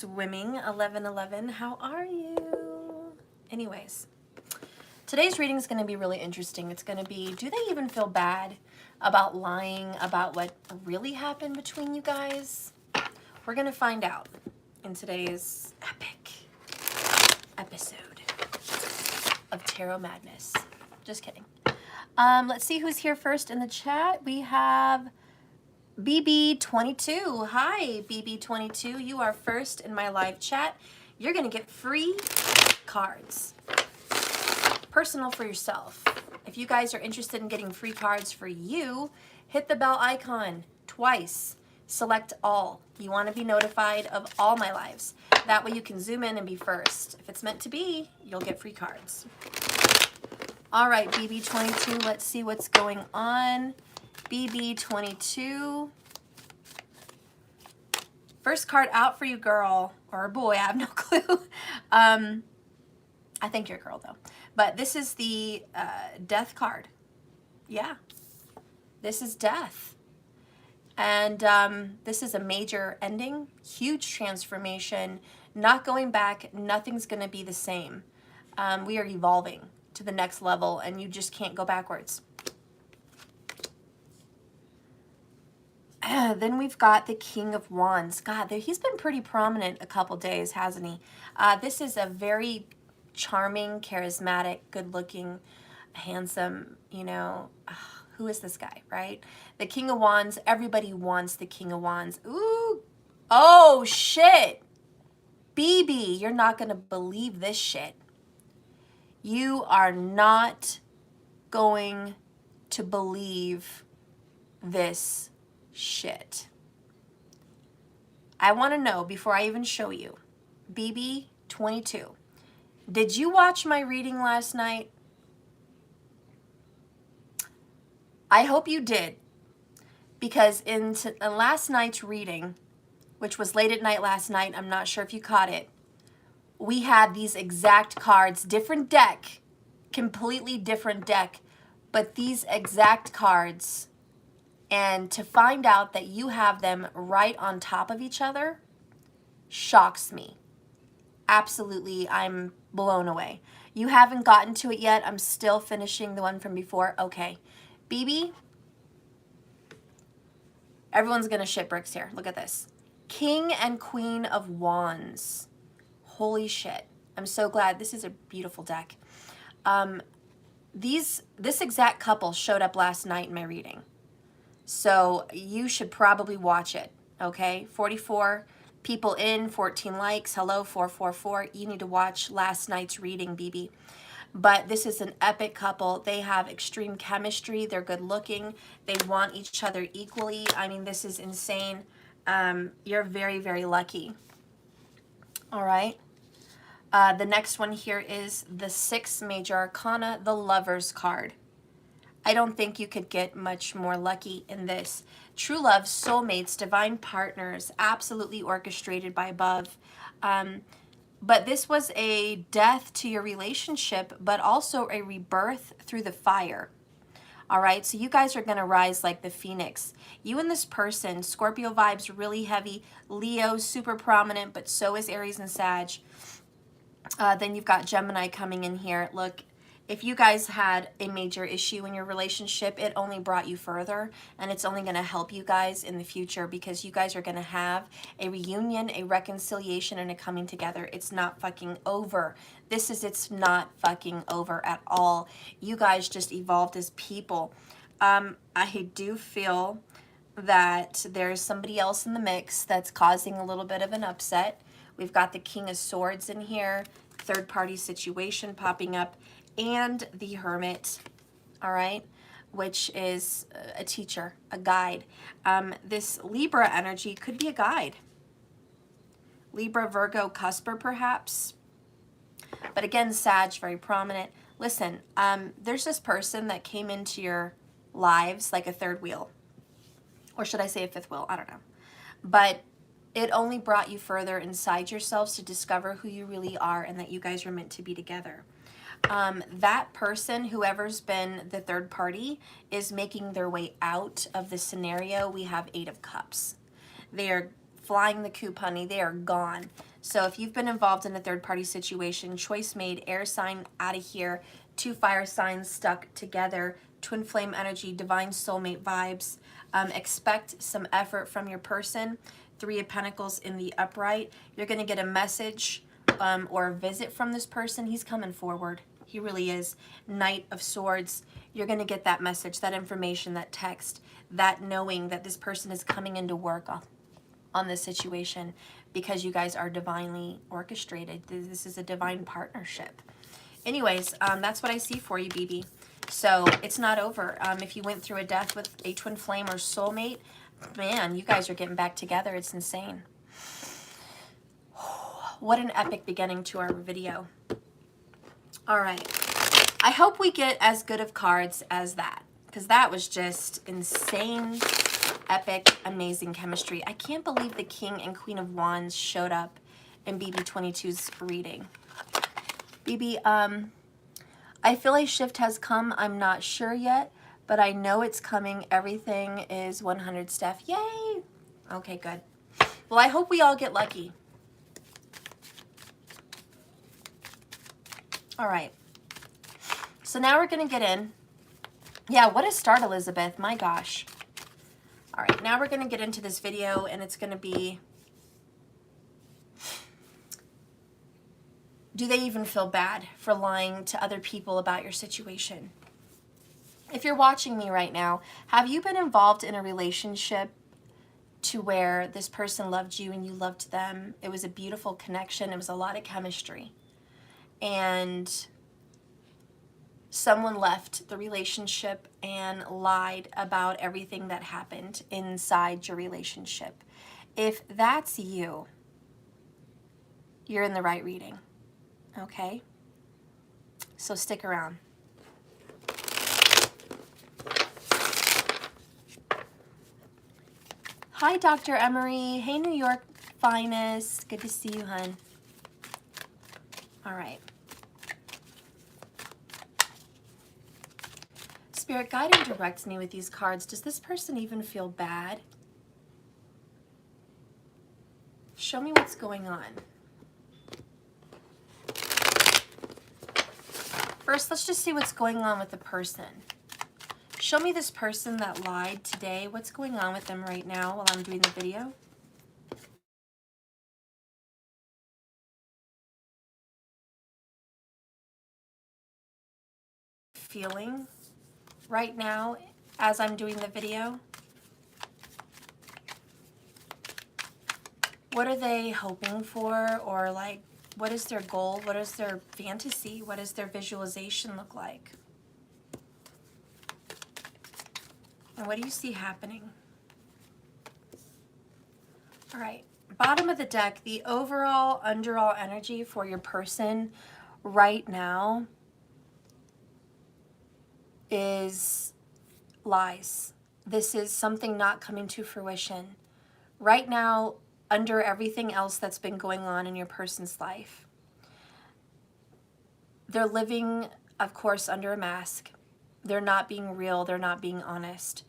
Swimming 1111, how are you? Anyways, today's reading is going to be really interesting. It's going to be, do they even feel bad about lying about what really happened between you guys? We're going to find out in today's epic episode of Tarot Madness. Just kidding. Let's see who's here first in the chat. We have BB22. Hi, BB22. You are first in my live chat. You're going to get free cards. Personal for yourself. If you guys are interested in getting free cards for you, hit the bell icon twice. Select all. You want to be notified of all my lives. That way you can zoom in and be first. If it's meant to be, you'll get free cards. All right, BB22, let's see what's going on. BB22. First card out for you, girl, or boy, I have no clue. I think you're a girl, though. But this is the death card. Yeah, this is death. And this is a major ending, huge transformation, not going back, nothing's going to be the same. We are evolving to the next level, and you just can't go backwards. Then we've got the King of Wands. God, he's been pretty prominent a couple days, hasn't he? This is a very charming, charismatic, good-looking, handsome, you know, who is this guy, right? The King of Wands, everybody wants the King of Wands. Ooh, oh, shit. BB, you're not going to believe this shit. You are not going to believe this shit. I want to know before I even show you. BB22. Did you watch my reading last night? I hope you did. Because in last night's reading, which was late at night last night, I'm not sure if you caught it, we had these exact cards, different deck, completely different deck, but these exact cards. And to find out that you have them right on top of each other shocks me. Absolutely, I'm blown away. You haven't gotten to it yet. I'm still finishing the one from before. Okay. BB, everyone's going to shit bricks here. Look at this. King and Queen of Wands. Holy shit. I'm so glad. This is a beautiful deck. This exact couple showed up last night in my reading. So you should probably watch it, okay? 44 people in, 14 likes. Hello, 444. You need to watch last night's reading, BB. But this is an epic couple. They have extreme chemistry. They're good looking. They want each other equally. I mean, this is insane. You're very, very lucky. All right. The next one here is the 6 Major Arcana, the Lover's card. I don't think you could get much more lucky in this. True love, soulmates, divine partners, absolutely orchestrated by above. But this was a death to your relationship, but also a rebirth through the fire. All right, so you guys are going to rise like the phoenix. You and this person, Scorpio vibes really heavy. Leo, super prominent, but so is Aries and Sag. Then you've got Gemini coming in here. Look, if you guys had a major issue in your relationship, it only brought you further, and it's only going to help you guys in the future because you guys are going to have a reunion, a reconciliation, and a coming together. It's not fucking over. It's not fucking over at all. You guys just evolved as people. I do feel that there's somebody else in the mix that's causing a little bit of an upset. We've got the King of Swords in here, third-party situation popping up, and the Hermit, all right, which is a teacher, a guide. This Libra energy could be a guide. Libra, Virgo, Cusper, perhaps. But again, Sag, very prominent. Listen, there's this person that came into your lives like a third wheel. Or should I say a fifth wheel? I don't know. But it only brought you further inside yourselves to discover who you really are and that you guys are meant to be together. That person, whoever's been the third party, is making their way out of the scenario. We have 8 of Cups. They are flying the coop, honey. They are gone. So if you've been involved in a third-party situation, choice made, air sign out of here, 2 fire signs stuck together, twin flame energy, divine soulmate vibes. Expect some effort from your person. 3 of Pentacles in the upright. You're going to get a message or a visit from this person. He's coming forward. He really is. Knight of Swords. You're going to get that message, that information, that text, that knowing that this person is coming into work on this situation because you guys are divinely orchestrated. This is a divine partnership. Anyways, that's what I see for you, BB. So it's not over. If you went through a death with a twin flame or soulmate, man, you guys are getting back together. It's insane. What an epic beginning to our video. All right. I hope we get as good of cards as that, because that was just insane, epic, amazing chemistry. I can't believe the King and Queen of Wands showed up in BB22's reading. BB, I feel a shift has come. I'm not sure yet, but I know it's coming. Everything is 100, Steph. Yay! Okay, good. Well, I hope we all get lucky. All right. So now we're going to get in. Yeah, what a start, Elizabeth. My gosh. All right, now we're going to get into this video, and it's going to be, do they even feel bad for lying to other people about your situation? If you're watching me right now, have you been involved in a relationship to where this person loved you and you loved them? It was a beautiful connection. It was a lot of chemistry. And someone left the relationship and lied about everything that happened inside your relationship. If that's you, you're in the right reading, okay? So stick around. Hi, Dr. Emery. Hey, New York finest. Good to see you, hun. All right. Spirit, guide and direct me with these cards. Does this person even feel bad? Show me what's going on. First, let's just see what's going on with the person. Show me this person that lied today. What's going on with them right now while I'm doing the video? Feeling right now as I'm doing the video? What are they hoping for, or like, what is their goal? What is their fantasy? What does their visualization look like? And what do you see happening? All right, bottom of the deck, the overall underall energy for your person right now is lies. This is something not coming to fruition. Right now, under everything else that's been going on in your person's life, they're living, of course, under a mask. They're not being real. They're not being honest.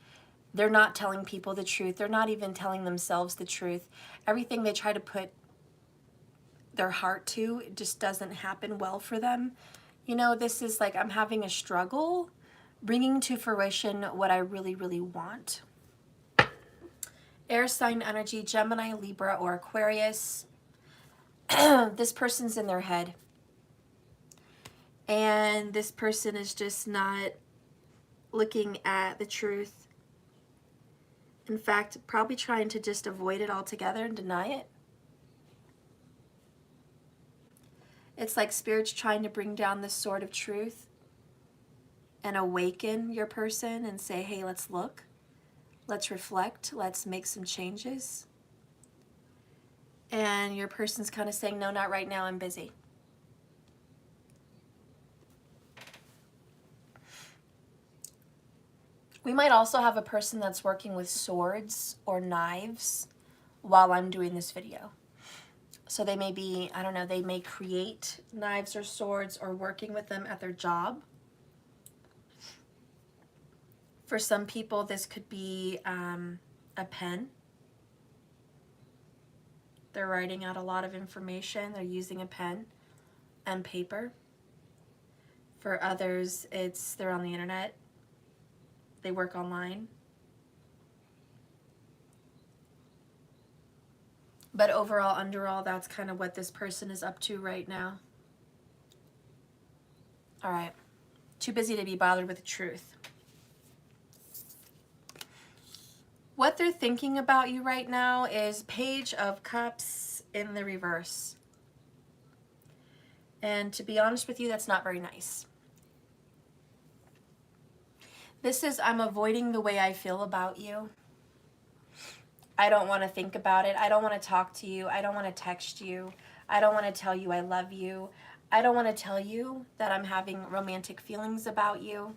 They're not telling people the truth. They're not even telling themselves the truth. Everything they try to put their heart to, it just doesn't happen well for them. You know, this is like, I'm having a struggle bringing to fruition what I really, really want. Air sign energy, Gemini, Libra, or Aquarius. This person's in their head. And this person is just not looking at the truth. In fact, probably trying to just avoid it altogether and deny it. It's like Spirit's trying to bring down this sword of truth and awaken your person and say, hey, let's look. Let's reflect. Let's make some changes. And your person's kind of saying, no, not right now. I'm busy. We might also have a person that's working with swords or knives while I'm doing this video. So they may be, I don't know, they may create knives or swords or working with them at their job. For some people, this could be a pen. They're writing out a lot of information. They're using a pen and paper. For others, they're on the internet. They work online. But overall, underall, that's kind of what this person is up to right now. All right. Too busy to be bothered with the truth. What they're thinking about you right now is Page of Cups in the reverse. And to be honest with you, that's not very nice. This is, I'm avoiding the way I feel about you. I don't want to think about it. I don't want to talk to you. I don't want to text you. I don't want to tell you I love you. I don't want to tell you that I'm having romantic feelings about you.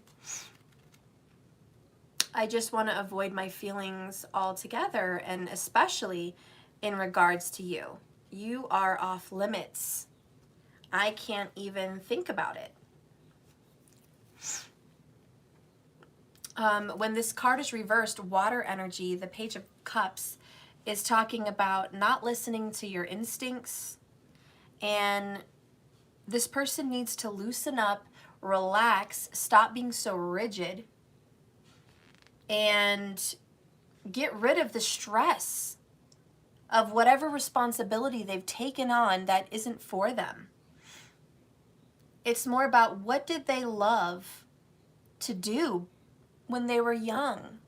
I just want to avoid my feelings altogether, and especially in regards to you. You are off limits. I can't even think about it. When this card is reversed, water energy, the Page of Cups, is talking about not listening to your instincts, and this person needs to loosen up, relax, stop being so rigid, and get rid of the stress of whatever responsibility they've taken on that isn't for them. It's more about what did they love to do when they were young?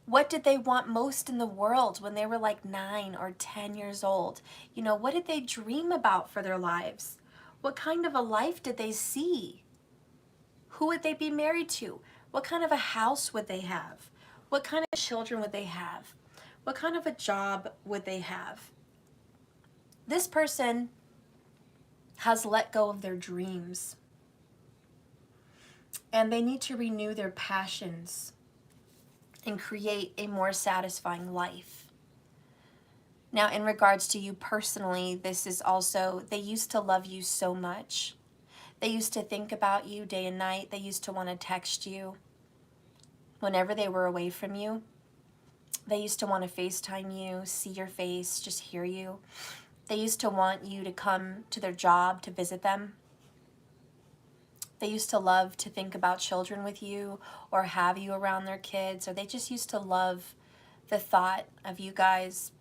What did they want most in the world when they were like 9 or 10 years old? You know, what did they dream about for their lives? What kind of a life did they see? Who would they be married to? What kind of a house would they have? What kind of children would they have? What kind of a job would they have? This person has let go of their dreams, and they need to renew their passions and create a more satisfying life. Now, in regards to you personally, this is also, they used to love you so much. They used to think about you day and night. They used to want to text you whenever they were away from you. They used to want to FaceTime you, see your face, just hear you. They used to want you to come to their job to visit them. They used to love to think about children with you or have you around their kids, or they just used to love the thought of you guys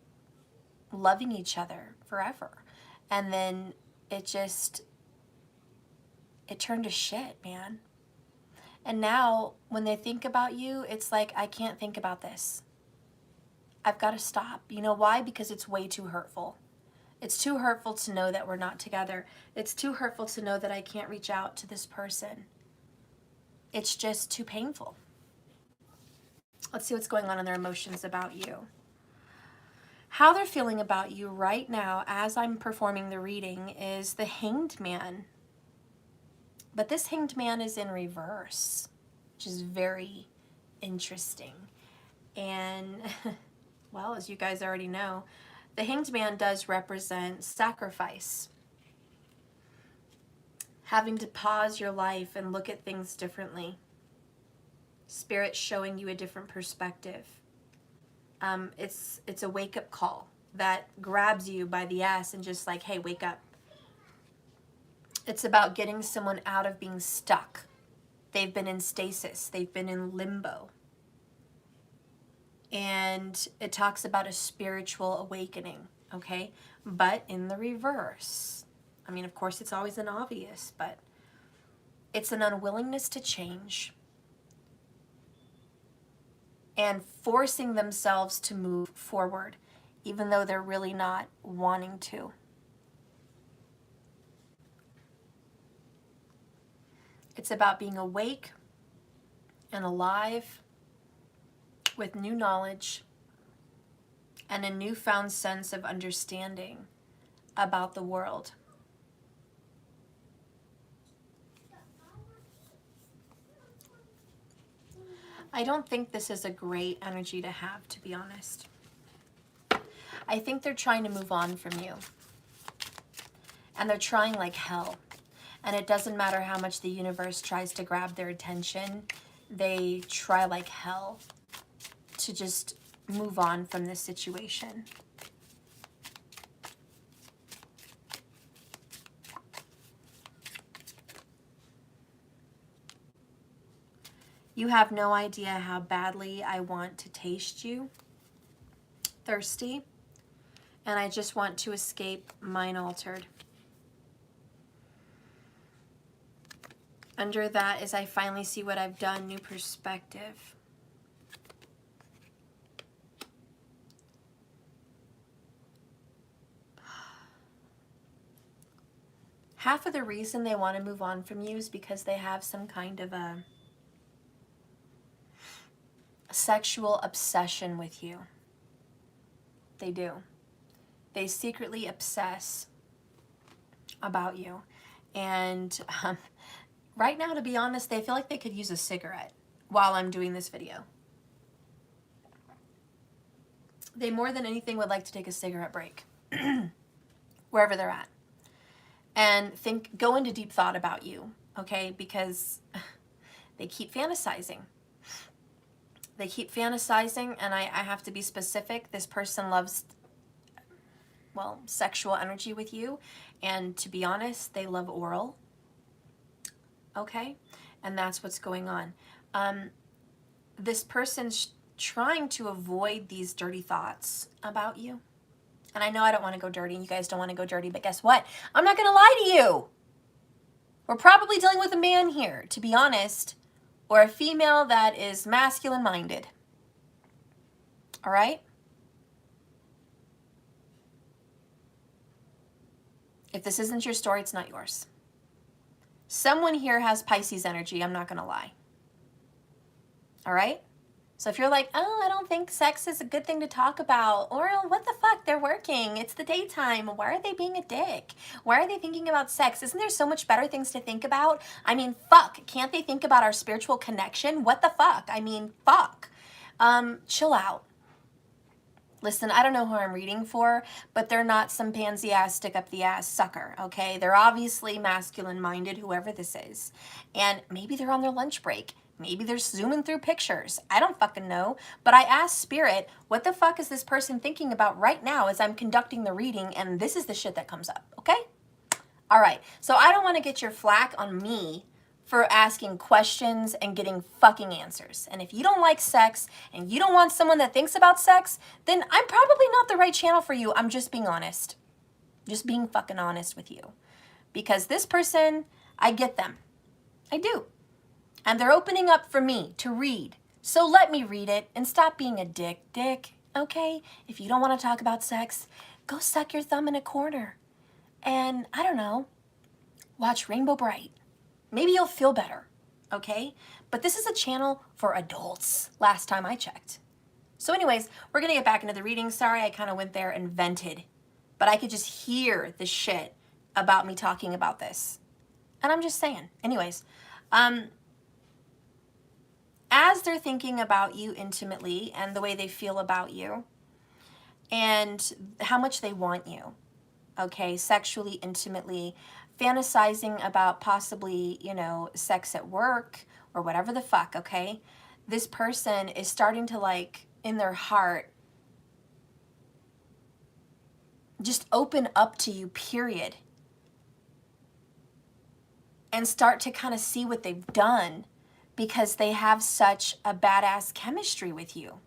loving each other forever. And then it turned to shit, man. And now when they think about you, it's like, I can't think about this. I've got to stop. You know why? Because it's way too hurtful. It's too hurtful to know that we're not together. It's too hurtful to know that I can't reach out to this person. It's just too painful. Let's see what's going on in their emotions about you. How they're feeling about you right now as I'm performing the reading is the Hanged Man. But this Hanged Man is in reverse, which is very interesting. And, well, as you guys already know, the Hanged Man does represent sacrifice. Having to pause your life and look at things differently. Spirit showing you a different perspective. It's a wake-up call that grabs you by the ass and just like, hey, wake up. It's about getting someone out of being stuck. They've been in stasis. They've been in limbo. And it talks about a spiritual awakening, okay? But in the reverse. I mean, of course, it's always an obvious, but it's an unwillingness to change and forcing themselves to move forward, even though they're really not wanting to. It's about being awake and alive with new knowledge and a newfound sense of understanding about the world. I don't think this is a great energy to have, to be honest. I think they're trying to move on from you. And they're trying like hell. And it doesn't matter how much the universe tries to grab their attention, they try like hell to just move on from this situation. You have no idea how badly I want to taste you. Thirsty. And I just want to escape mind altered. Under that is I finally see what I've done, new perspective. Half of the reason they want to move on from you is because they have some kind of a sexual obsession with you. They do. They secretly obsess about you. And right now, to be honest, they feel like they could use a cigarette while I'm doing this video. They more than anything would like to take a cigarette break wherever they're at. And go into deep thought about you, okay? Because they keep fantasizing. They keep fantasizing, and I have to be specific. This person loves, well, sexual energy with you. And to be honest, they love oral, okay? And that's what's going on. This person's trying to avoid these dirty thoughts about you. And I know I don't want to go dirty, and you guys don't want to go dirty, but guess what? I'm not going to lie to you. We're probably dealing with a man here, to be honest, or a female that is masculine-minded. All right? If this isn't your story, it's not yours. Someone here has Pisces energy, I'm not going to lie. All right? So if you're like, oh, I don't think sex is a good thing to talk about, or oh, what the fuck, they're working, it's the daytime, why are they being a dick? Why are they thinking about sex? Isn't there so much better things to think about? I mean, fuck, can't they think about our spiritual connection? What the fuck? I mean, fuck. Chill out. Listen, I don't know who I'm reading for, but they're not some pansy ass, stick up the ass sucker, okay? They're obviously masculine-minded, whoever this is. And maybe they're on their lunch break. Maybe they're zooming through pictures. I don't fucking know. But I asked Spirit, what the fuck is this person thinking about right now as I'm conducting the reading? And this is the shit that comes up, okay? All right. So I don't want to get your flack on me for asking questions and getting fucking answers. And if you don't like sex and you don't want someone that thinks about sex, then I'm probably not the right channel for you. I'm just being honest. Just being fucking honest with you. Because this person, I get them. I do. And they're opening up for me to read. So let me read it and stop being a dick, okay? If you don't want to talk about sex, go suck your thumb in a corner. And, I don't know, watch Rainbow Bright. Maybe you'll feel better, okay? But this is a channel for adults, last time I checked. So anyways, we're going to get back into the reading. Sorry, I kind of went there and vented. But I could just hear the shit about me talking about this. And I'm just saying. Anyways, as they're thinking about you intimately and the way they feel about you and how much they want you, okay, sexually, intimately, fantasizing about possibly, you know, sex at work or whatever the fuck, okay, this person is starting to, like, in their heart, just open up to you, period, and start to kind of see what they've done because they have such a badass chemistry with you.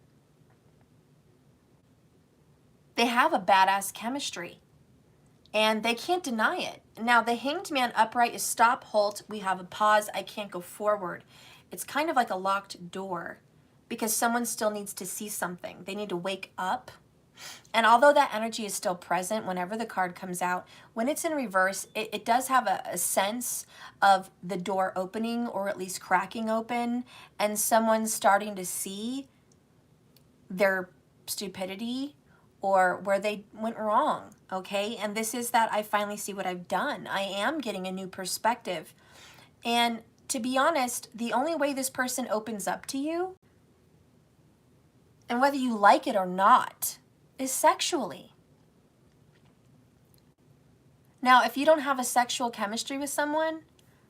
They have a badass chemistry. And they can't deny it. Now, the Hanged Man upright is stop, halt, we have a pause, I can't go forward. It's kind of like a locked door because someone still needs to see something. They need to wake up. And although that energy is still present whenever the card comes out, when it's in reverse, it does have a sense of the door opening or at least cracking open and someone starting to see their stupidity or where they went wrong, okay? And this is that I finally see what I've done. I am getting a new perspective. And to be honest, the only way this person opens up to you, and whether you like it or not, is sexually. Now, if you don't have a sexual chemistry with someone,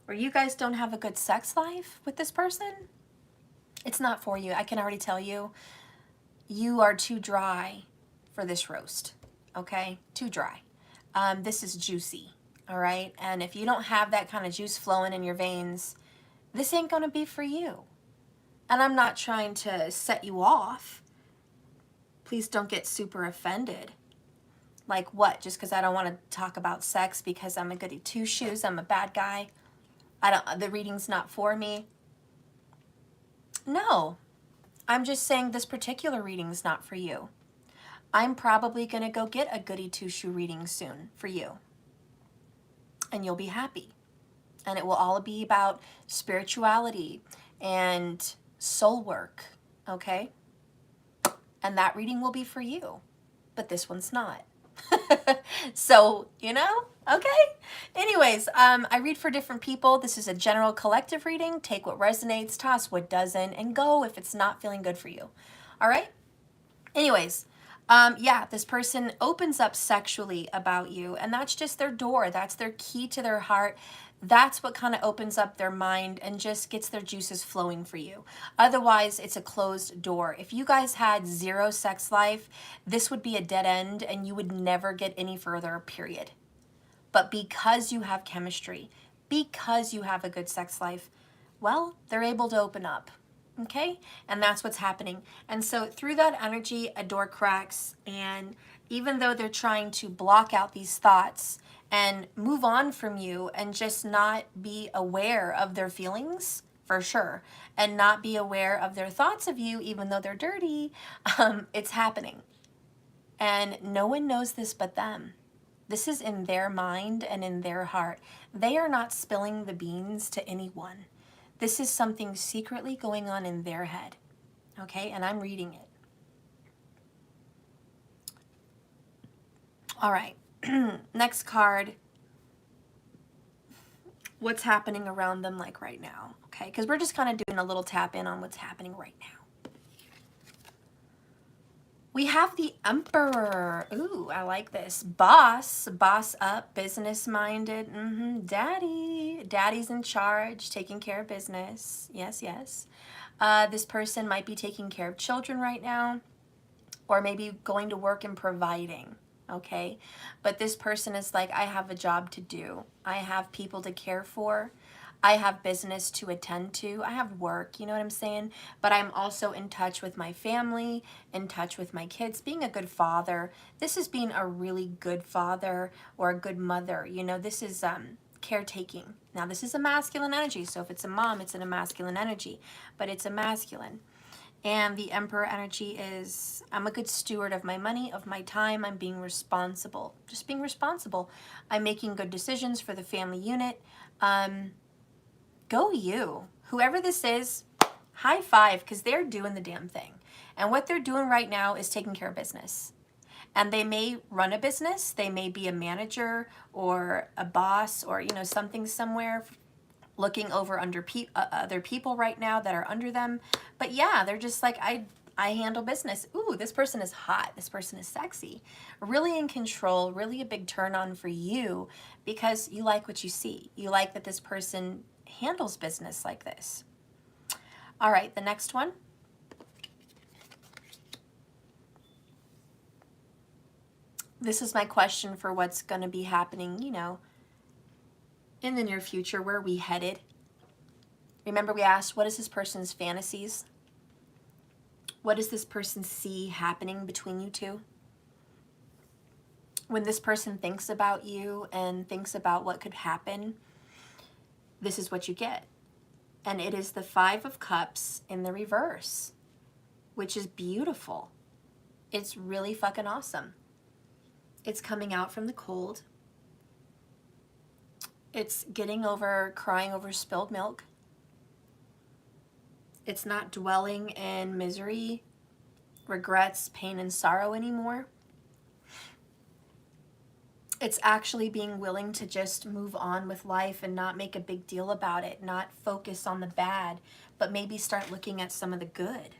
or you guys don't have a good sex life with this person, it's not for you. I can already tell you, you are too dry for this roast, okay? Too dry. This is juicy, all right? And if you don't have that kind of juice flowing in your veins, this ain't gonna be for you. And I'm not trying to set you off. Please don't get super offended. Like what? Just because I don't want to talk about sex because I'm a goody two-shoes, I'm a bad guy. The reading's not for me. No, I'm just saying this particular reading's not for you. I'm probably going to go get a goody two-shoe reading soon for you. And you'll be happy. And it will all be about spirituality and soul work, okay? And that reading will be for you, but this one's not. So, you know, okay? Anyways, I read for different people. This is a general collective reading. Take what resonates, toss what doesn't, and go if it's not feeling good for you. All right? Anyways, yeah, this person opens up sexually about you, and that's just their door. That's their key to their heart. That's what kind of opens up their mind and just gets their juices flowing for you. Otherwise, it's a closed door. If you guys had zero sex life, this would be a dead end and you would never get any further, period. But because you have chemistry, because you have a good sex life, well, they're able to open up. Okay? And that's what's happening. And so through that energy, a door cracks. And even though they're trying to block out these thoughts and move on from you and just not be aware of their feelings, for sure, and not be aware of their thoughts of you, even though they're dirty, it's happening. And no one knows this but them. This is in their mind and in their heart. They are not spilling the beans to anyone. This is something secretly going on in their head, okay? And I'm reading it. All right, next card. What's happening around them like right now, okay? Because we're just kind of doing a little tap in on what's happening right now. We have the Emperor. Ooh, I like this. Boss up, business-minded. Daddy's in charge, taking care of business. Yes, yes. This person might be taking care of children right now, or maybe going to work and providing, okay? But this person is like, I have a job to do. I have people to care for. I have business to attend to. I have work, you know what I'm saying? But I'm also in touch with my family, in touch with my kids, being a good father. This is being a really good father or a good mother. You know, this is caretaking. Now, this is a masculine energy. So if it's a mom, it's in a masculine energy, but it's a masculine. And the Emperor energy is, I'm a good steward of my money, of my time. I'm being responsible, just being responsible. I'm making good decisions for the family unit. Go you. Whoever this is, high five, because they're doing the damn thing. And what they're doing right now is taking care of business. And they may run a business. They may be a manager or a boss or, you know, something somewhere, looking over under other people right now that are under them. But yeah, they're just like, I handle business. Ooh, this person is hot. This person is sexy. Really in control, really a big turn on for you because you like what you see. You like that this person handles business like this. All right, the next one. This is my question for what's going to be happening, you know, in the near future. Where are we headed? Remember we asked, what is this person's fantasies? What does this person see happening between you two? When this person thinks about you and thinks about what could happen, this is what you get. And it is the Five of Cups in the reverse, which is beautiful. It's really fucking awesome. It's coming out from the cold. It's getting over crying over spilled milk. It's not dwelling in misery, regrets, pain, and sorrow anymore. It's actually being willing to just move on with life and not make a big deal about it, not focus on the bad, but maybe start looking at some of the good.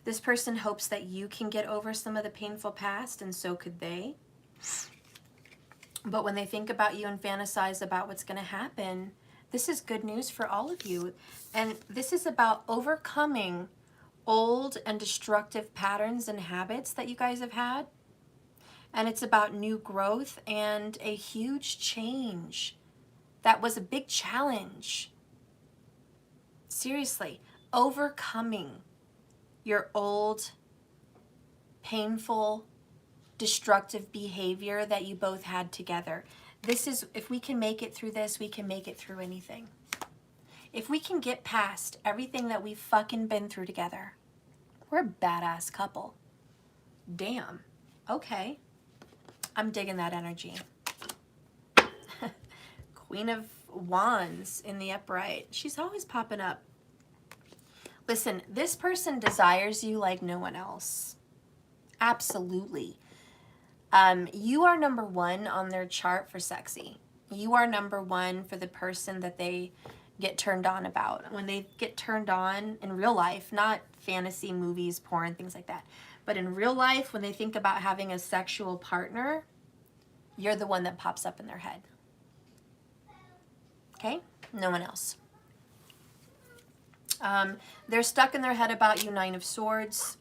This person hopes that you can get over some of the painful past, and so could they. But when they think about you and fantasize about what's going to happen, this is good news for all of you. And this is about overcoming old and destructive patterns and habits that you guys have had. And it's about new growth and a huge change. That was a big challenge. Seriously, overcoming your old, painful, destructive behavior that you both had together. This is, if we can make it through this, we can make it through anything. If we can get past everything that we've fucking been through together, we're a badass couple. Damn. Okay. I'm digging that energy. Queen of Wands in the upright. She's always popping up. Listen, this person desires you like no one else. Absolutely. You are number one on their chart for sexy. You are number one for the person that they get turned on about. When they get turned on in real life, not fantasy movies, porn, things like that, but in real life, when they think about having a sexual partner, you're the one that pops up in their head. Okay? No one else. They're stuck in their head about you, Nine of Swords.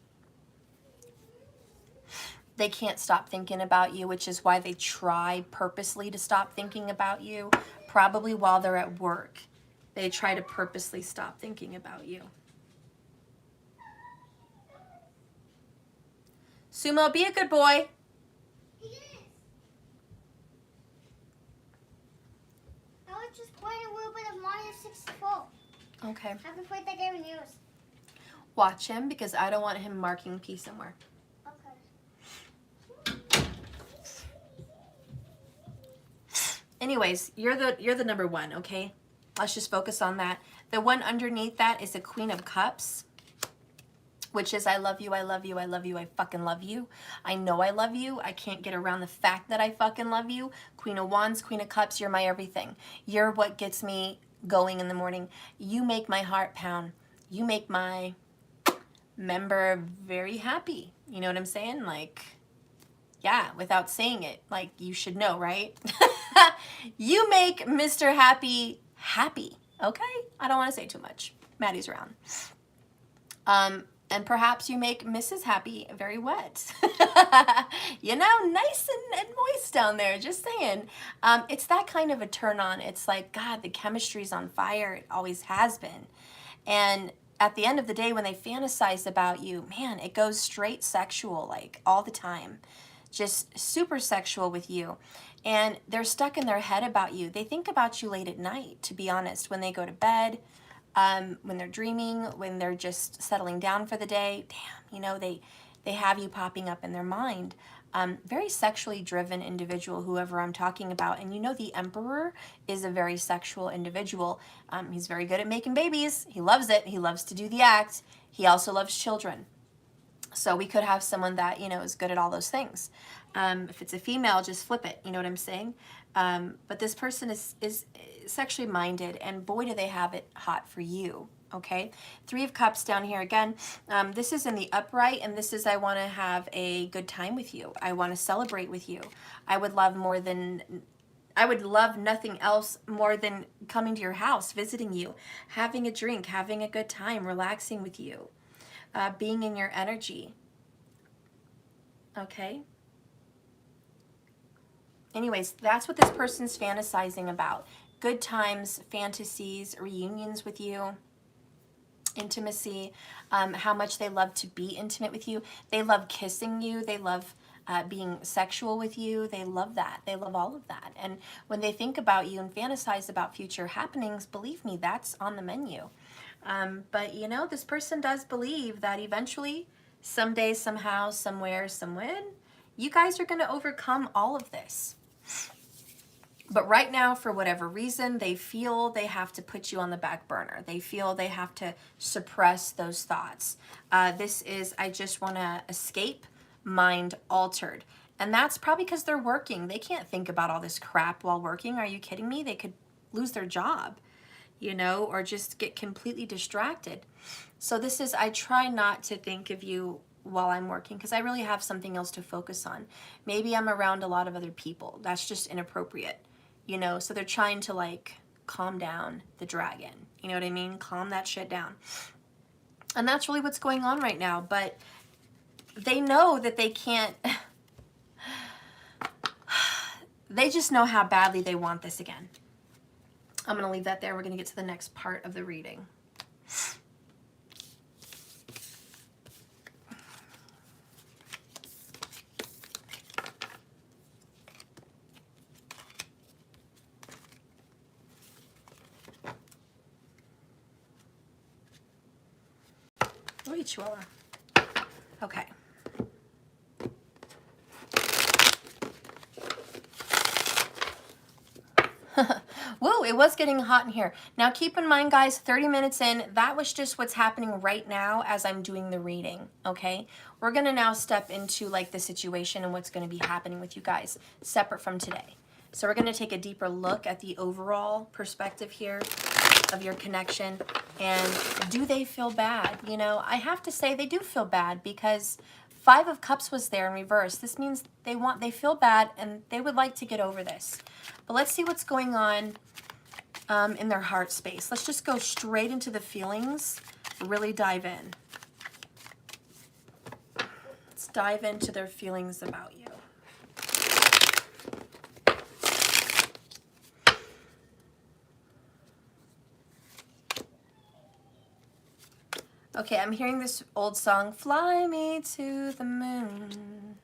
They can't stop thinking about you, which is why they try purposely to stop thinking about you. Probably while they're at work, they try to purposely stop thinking about you. Sumo, be a good boy. He is. I was just playing a little bit of Mario 64. Okay. I haven't played that game in years. Watch him, because I don't want him marking P somewhere. Okay. Anyways, you're the number one, okay? Let's just focus on that. The one underneath that is the Queen of Cups, which is I love you, I love you, I love you, I fucking love you. I know I love you. I can't get around the fact that I fucking love you. Queen of Wands, Queen of Cups, you're my everything. You're what gets me going in the morning. You make my heart pound. You make my member very happy. You know what I'm saying? Like, yeah, without saying it, like, you should know, right? You make Mr. Happy happy, okay? I don't want to say too much. Maddie's around. And perhaps you make Mrs. Happy very wet. You know, nice and moist down there, just saying. It's that kind of a turn on. It's like, God, the chemistry's on fire. It always has been. And at the end of the day, when they fantasize about you, man, it goes straight sexual, like, all the time. Just super sexual with you. And they're stuck in their head about you. They think about you late at night, to be honest, when they go to bed, when they're dreaming, when they're just settling down for the day. Damn, you know, they have you popping up in their mind. Very sexually driven individual, whoever I'm talking about. And you know, the Emperor is a very sexual individual. He's very good at making babies. He loves it. He loves to do the act. He also loves children. So we could have someone that, you know, is good at all those things. If it's a female, just flip it. You know what I'm saying? But this person is sexually minded, and boy, do they have it hot for you. Okay, Three of Cups down here again. This is in the upright, and this is I want to have a good time with you. I want to celebrate with you. I would love nothing else more than coming to your house, visiting you, having a drink, having a good time, relaxing with you, being in your energy. Okay. Anyways, that's what this person's fantasizing about. Good times, fantasies, reunions with you, intimacy, how much they love to be intimate with you. They love kissing you. They love being sexual with you. They love that. They love all of that. And when they think about you and fantasize about future happenings, believe me, that's on the menu. But, you know, this person does believe that eventually, someday, somehow, somewhere, somewhen, you guys are going to overcome all of this. But right now, for whatever reason, they feel they have to put you on the back burner. They feel they have to suppress those thoughts. This is, I just want to escape, mind altered. And that's probably because they're working. They can't think about all this crap while working. Are you kidding me? They could lose their job, you know, or just get completely distracted. So this is, I try not to think of you while I'm working, because I really have something else to focus on. Maybe I'm around a lot of other people. That's just inappropriate, you know? So they're trying to, like, calm down the dragon. You know what I mean? Calm that shit down. And that's really what's going on right now. But they know that they can't, they just know how badly they want this again. I'm going to leave that there. We're going to get to the next part of the reading. you, Chihuahua. Okay. Whoa, it was getting hot in here. Now keep in mind, guys, 30 minutes in, that was just what's happening right now as I'm doing the reading, okay? We're going to now step into like the situation and what's going to be happening with you guys separate from today. So we're going to take a deeper look at the overall perspective here of your connection. And do they feel bad? You know, I have to say they do feel bad because 5 of Cups was there in reverse. This means they feel bad and they would like to get over this. But let's see what's going on in their heart space. Let's just go straight into the feelings, really dive in. Let's dive into their feelings about you. Okay, I'm hearing this old song, Fly Me to the Moon.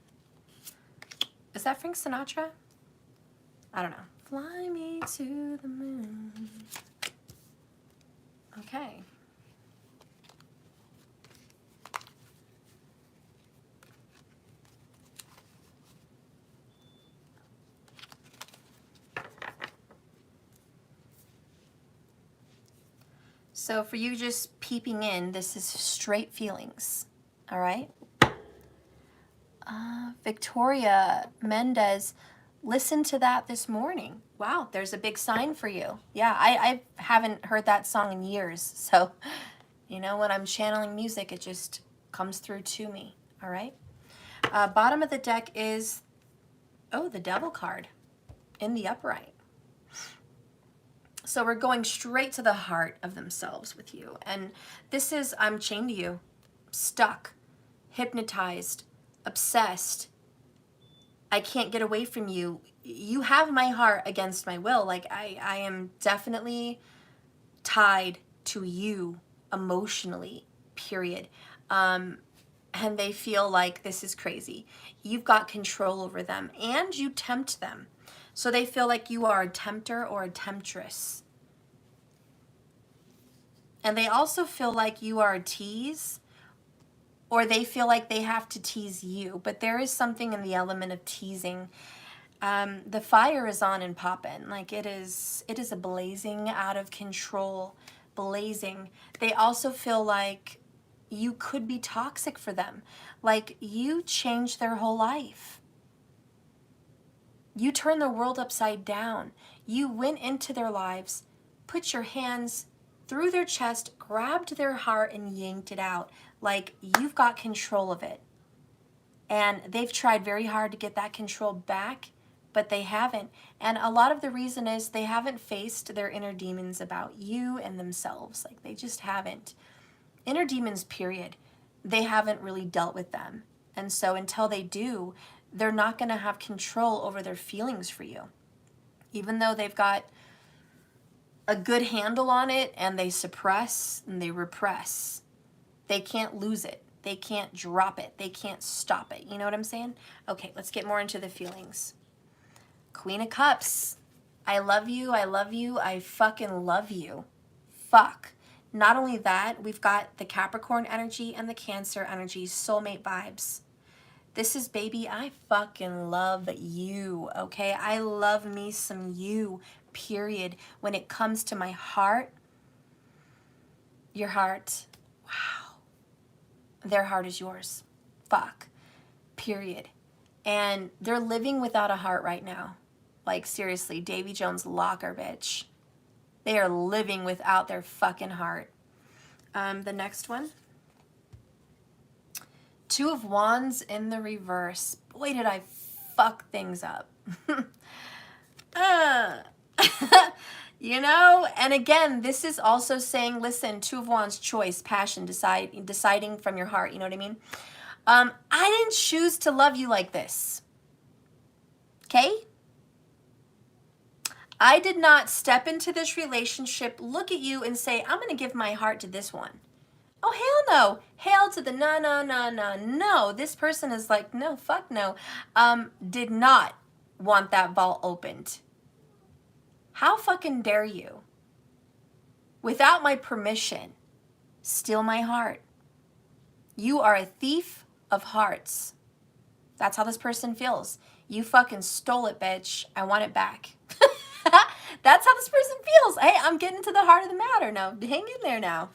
Is that Frank Sinatra? I don't know. Fly me to the moon. Okay. So for you just peeping in, this is straight feelings, all right? Victoria Mendez, listen to that this morning. Wow, there's a big sign for you. Yeah, I haven't heard that song in years. So, you know, when I'm channeling music, it just comes through to me, all right? Bottom of the deck is, oh, the Devil card in the upright. So we're going straight to the heart of themselves with you. And this is, I'm chained to you, stuck, hypnotized, obsessed. I can't get away from you. You have my heart against my will. Like I am definitely tied to you emotionally, period. And they feel like this is crazy. You've got control over them and you tempt them. So they feel like you are a tempter or a temptress. And they also feel like you are a tease, or they feel like they have to tease you. But there is something in the element of teasing. The fire is on and popping. Like it is a blazing out of control, blazing. They also feel like you could be toxic for them. Like you changed their whole life. You turned the world upside down. You went into their lives, put your hands through their chest, grabbed their heart and yanked it out. Like you've got control of it. And they've tried very hard to get that control back, but they haven't. And a lot of the reason is they haven't faced their inner demons about you and themselves. Like they just haven't. Inner demons, period. They haven't really dealt with them. And so until they do, they're not going to have control over their feelings for you. Even though they've got a good handle on it and they suppress and they repress, they can't lose it. They can't drop it. They can't stop it. You know what I'm saying? Okay, let's get more into the feelings. Queen of Cups. I love you. I love you. I fucking love you. Fuck. Not only that, we've got the Capricorn energy and the Cancer energy, soulmate vibes. This is, baby, I fucking love you, okay? I love me some you, period. When it comes to my heart, your heart, wow. Their heart is yours. Fuck. Period. And they're living without a heart right now. Like, seriously, Davy Jones locker, bitch. They are living without their fucking heart. The next one. 2 of Wands in the reverse. Boy, did I fuck things up. You know? And again, this is also saying, listen, 2 of Wands, choice, passion, deciding from your heart. You know what I mean? I didn't choose to love you like this. Okay? I did not step into this relationship, look at you and say, I'm going to give my heart to this one. Oh, hell no. Hell to the no. This person is like, no, fuck no. Did not want that vault opened. How fucking dare you? Without my permission, steal my heart. You are a thief of hearts. That's how this person feels. You fucking stole it, bitch. I want it back. That's how this person feels. Hey, I'm getting to the heart of the matter now. Hang in there now.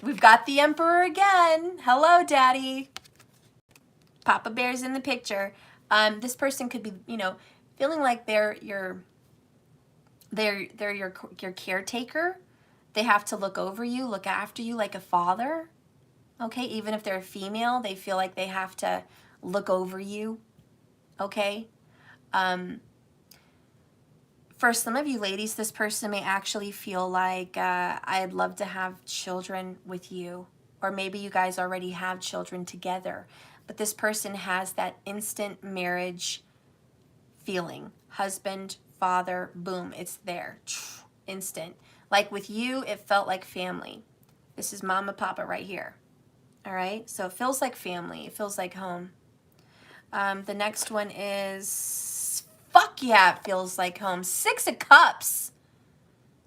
We've got the Emperor again. Hello, Daddy. Papa Bear's in the picture. This person could be, you know, feeling like they're your caretaker. They have to look over you, look after you like a father. Okay, even if they're a female, they feel like they have to look over you. Okay. For some of you ladies, this person may actually feel like I'd love to have children with you, or maybe you guys already have children together, but this person has that instant marriage feeling. Husband, father, boom, it's there. Instant. Like with you, it felt like family. This is mama, papa right here. All right, so it feels like family. It feels like home. The next one is, fuck yeah, it feels like home. 6 of Cups.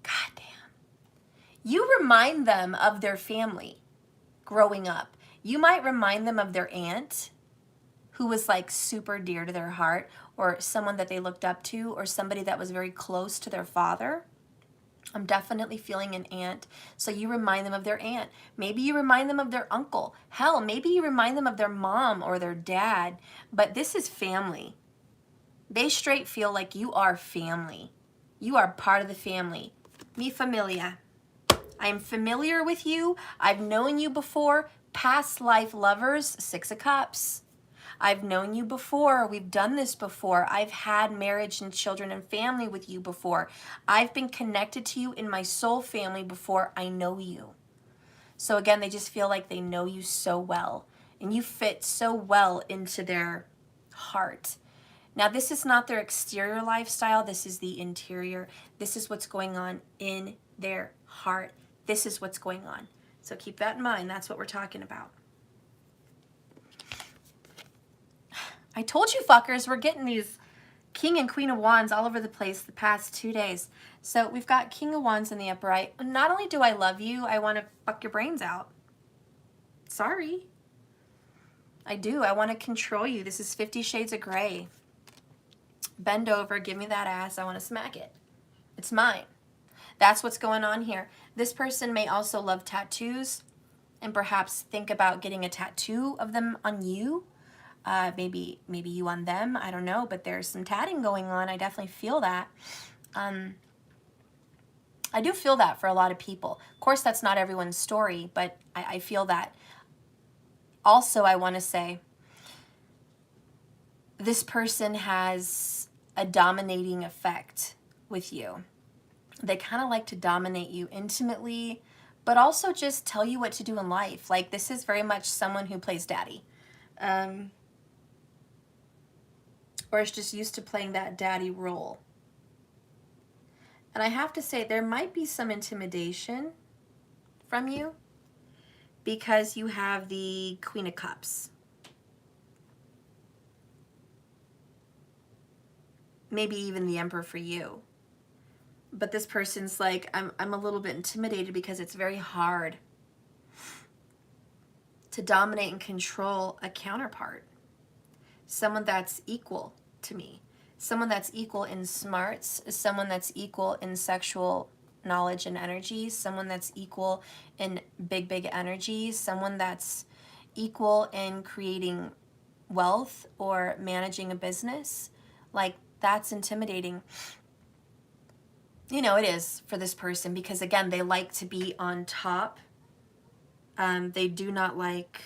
God damn. You remind them of their family growing up. You might remind them of their aunt who was like super dear to their heart, or someone that they looked up to, or somebody that was very close to their father. I'm definitely feeling an aunt. So you remind them of their aunt. Maybe you remind them of their uncle. Hell, maybe you remind them of their mom or their dad. But this is family. They straight feel like you are family. You are part of the family. Mi familia. I am familiar with you. I've known you before. Past life lovers, 6 of Cups. I've known you before. We've done this before. I've had marriage and children and family with you before. I've been connected to you in my soul family before I know you. So again, they just feel like they know you so well, and you fit so well into their heart. Now, this is not their exterior lifestyle. This is the interior. This is what's going on in their heart. This is what's going on. So keep that in mind. That's what we're talking about. I told you fuckers, we're getting these King and Queen of Wands all over the place the past 2 days. So we've got King of Wands in the upright. Not only do I love you, I want to fuck your brains out. Sorry. I do. I want to control you. This is 50 Shades of Grey. Bend over, give me that ass. I want to smack it. It's mine. That's what's going on here. This person may also love tattoos and perhaps think about getting a tattoo of them on you. Maybe you on them, I don't know, but there's some tatting going on. I definitely feel that. I do feel that for a lot of people. Of course, that's not everyone's story, but I feel that. Also, I want to say, this person has a dominating effect with you. They kind of like to dominate you intimately, but also just tell you what to do in life. Like, this is very much someone who plays daddy. Or is just used to playing that daddy role. And I have to say, there might be some intimidation from you because you have the Queen of Cups. Maybe even the Emperor for you. But this person's like, I'm a little bit intimidated because it's very hard to dominate and control a counterpart. Someone that's equal to me. Someone that's equal in smarts. Someone that's equal in sexual knowledge and energy. Someone that's equal in big energy. Someone that's equal in creating wealth or managing a business. Like, that's intimidating. You know, it is for this person because, again, they like to be on top. They do not like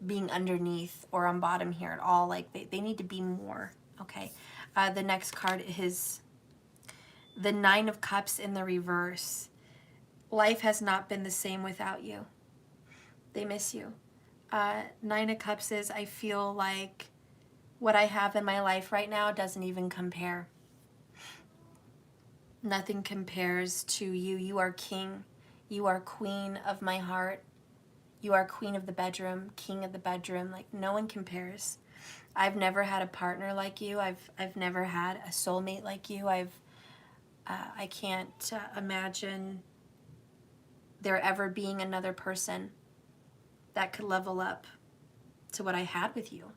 being underneath or on bottom here at all. Like, they need to be more. Okay. The next card is the 9 of Cups in the reverse. Life has not been the same without you. They miss you. 9 of Cups is, I feel like what I have in my life right now doesn't even compare. Nothing compares to you. You are king. You are queen of my heart. You are queen of the bedroom, king of the bedroom. Like, no one compares. I've never had a partner like you. I've never had a soulmate like you. I can't imagine there ever being another person that could level up to what I had with you.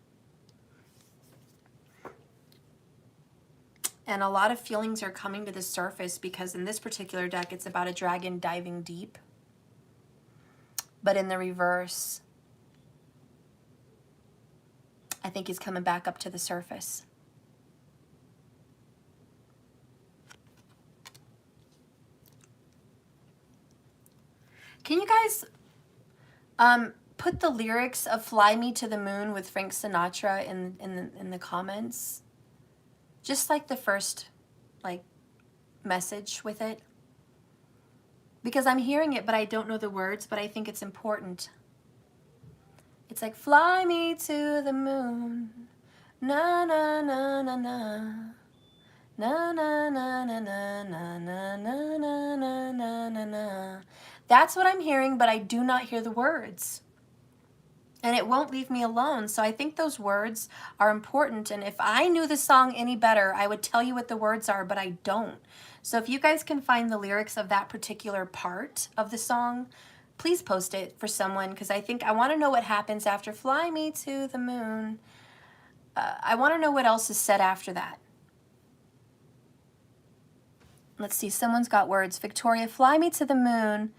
And a lot of feelings are coming to the surface because in this particular deck, it's about a dragon diving deep. But in the reverse, I think he's coming back up to the surface. Can you guys put the lyrics of Fly Me to the Moon with Frank Sinatra in the comments? Just like the first message with it. Because I'm hearing it, but I don't know the words, but I think it's important. It's like, fly me to the moon, na na na na na, na na na na na na na na na na na na. That's what I'm hearing, but I do not hear the words. And it won't leave me alone. So I think those words are important. And if I knew the song any better, I would tell you what the words are, but I don't. So if you guys can find the lyrics of that particular part of the song, please post it for someone, because I think I want to know what happens after Fly Me to the Moon. I want to know what else is said after that. Let's see. Someone's got words. Victoria, fly me to the moon.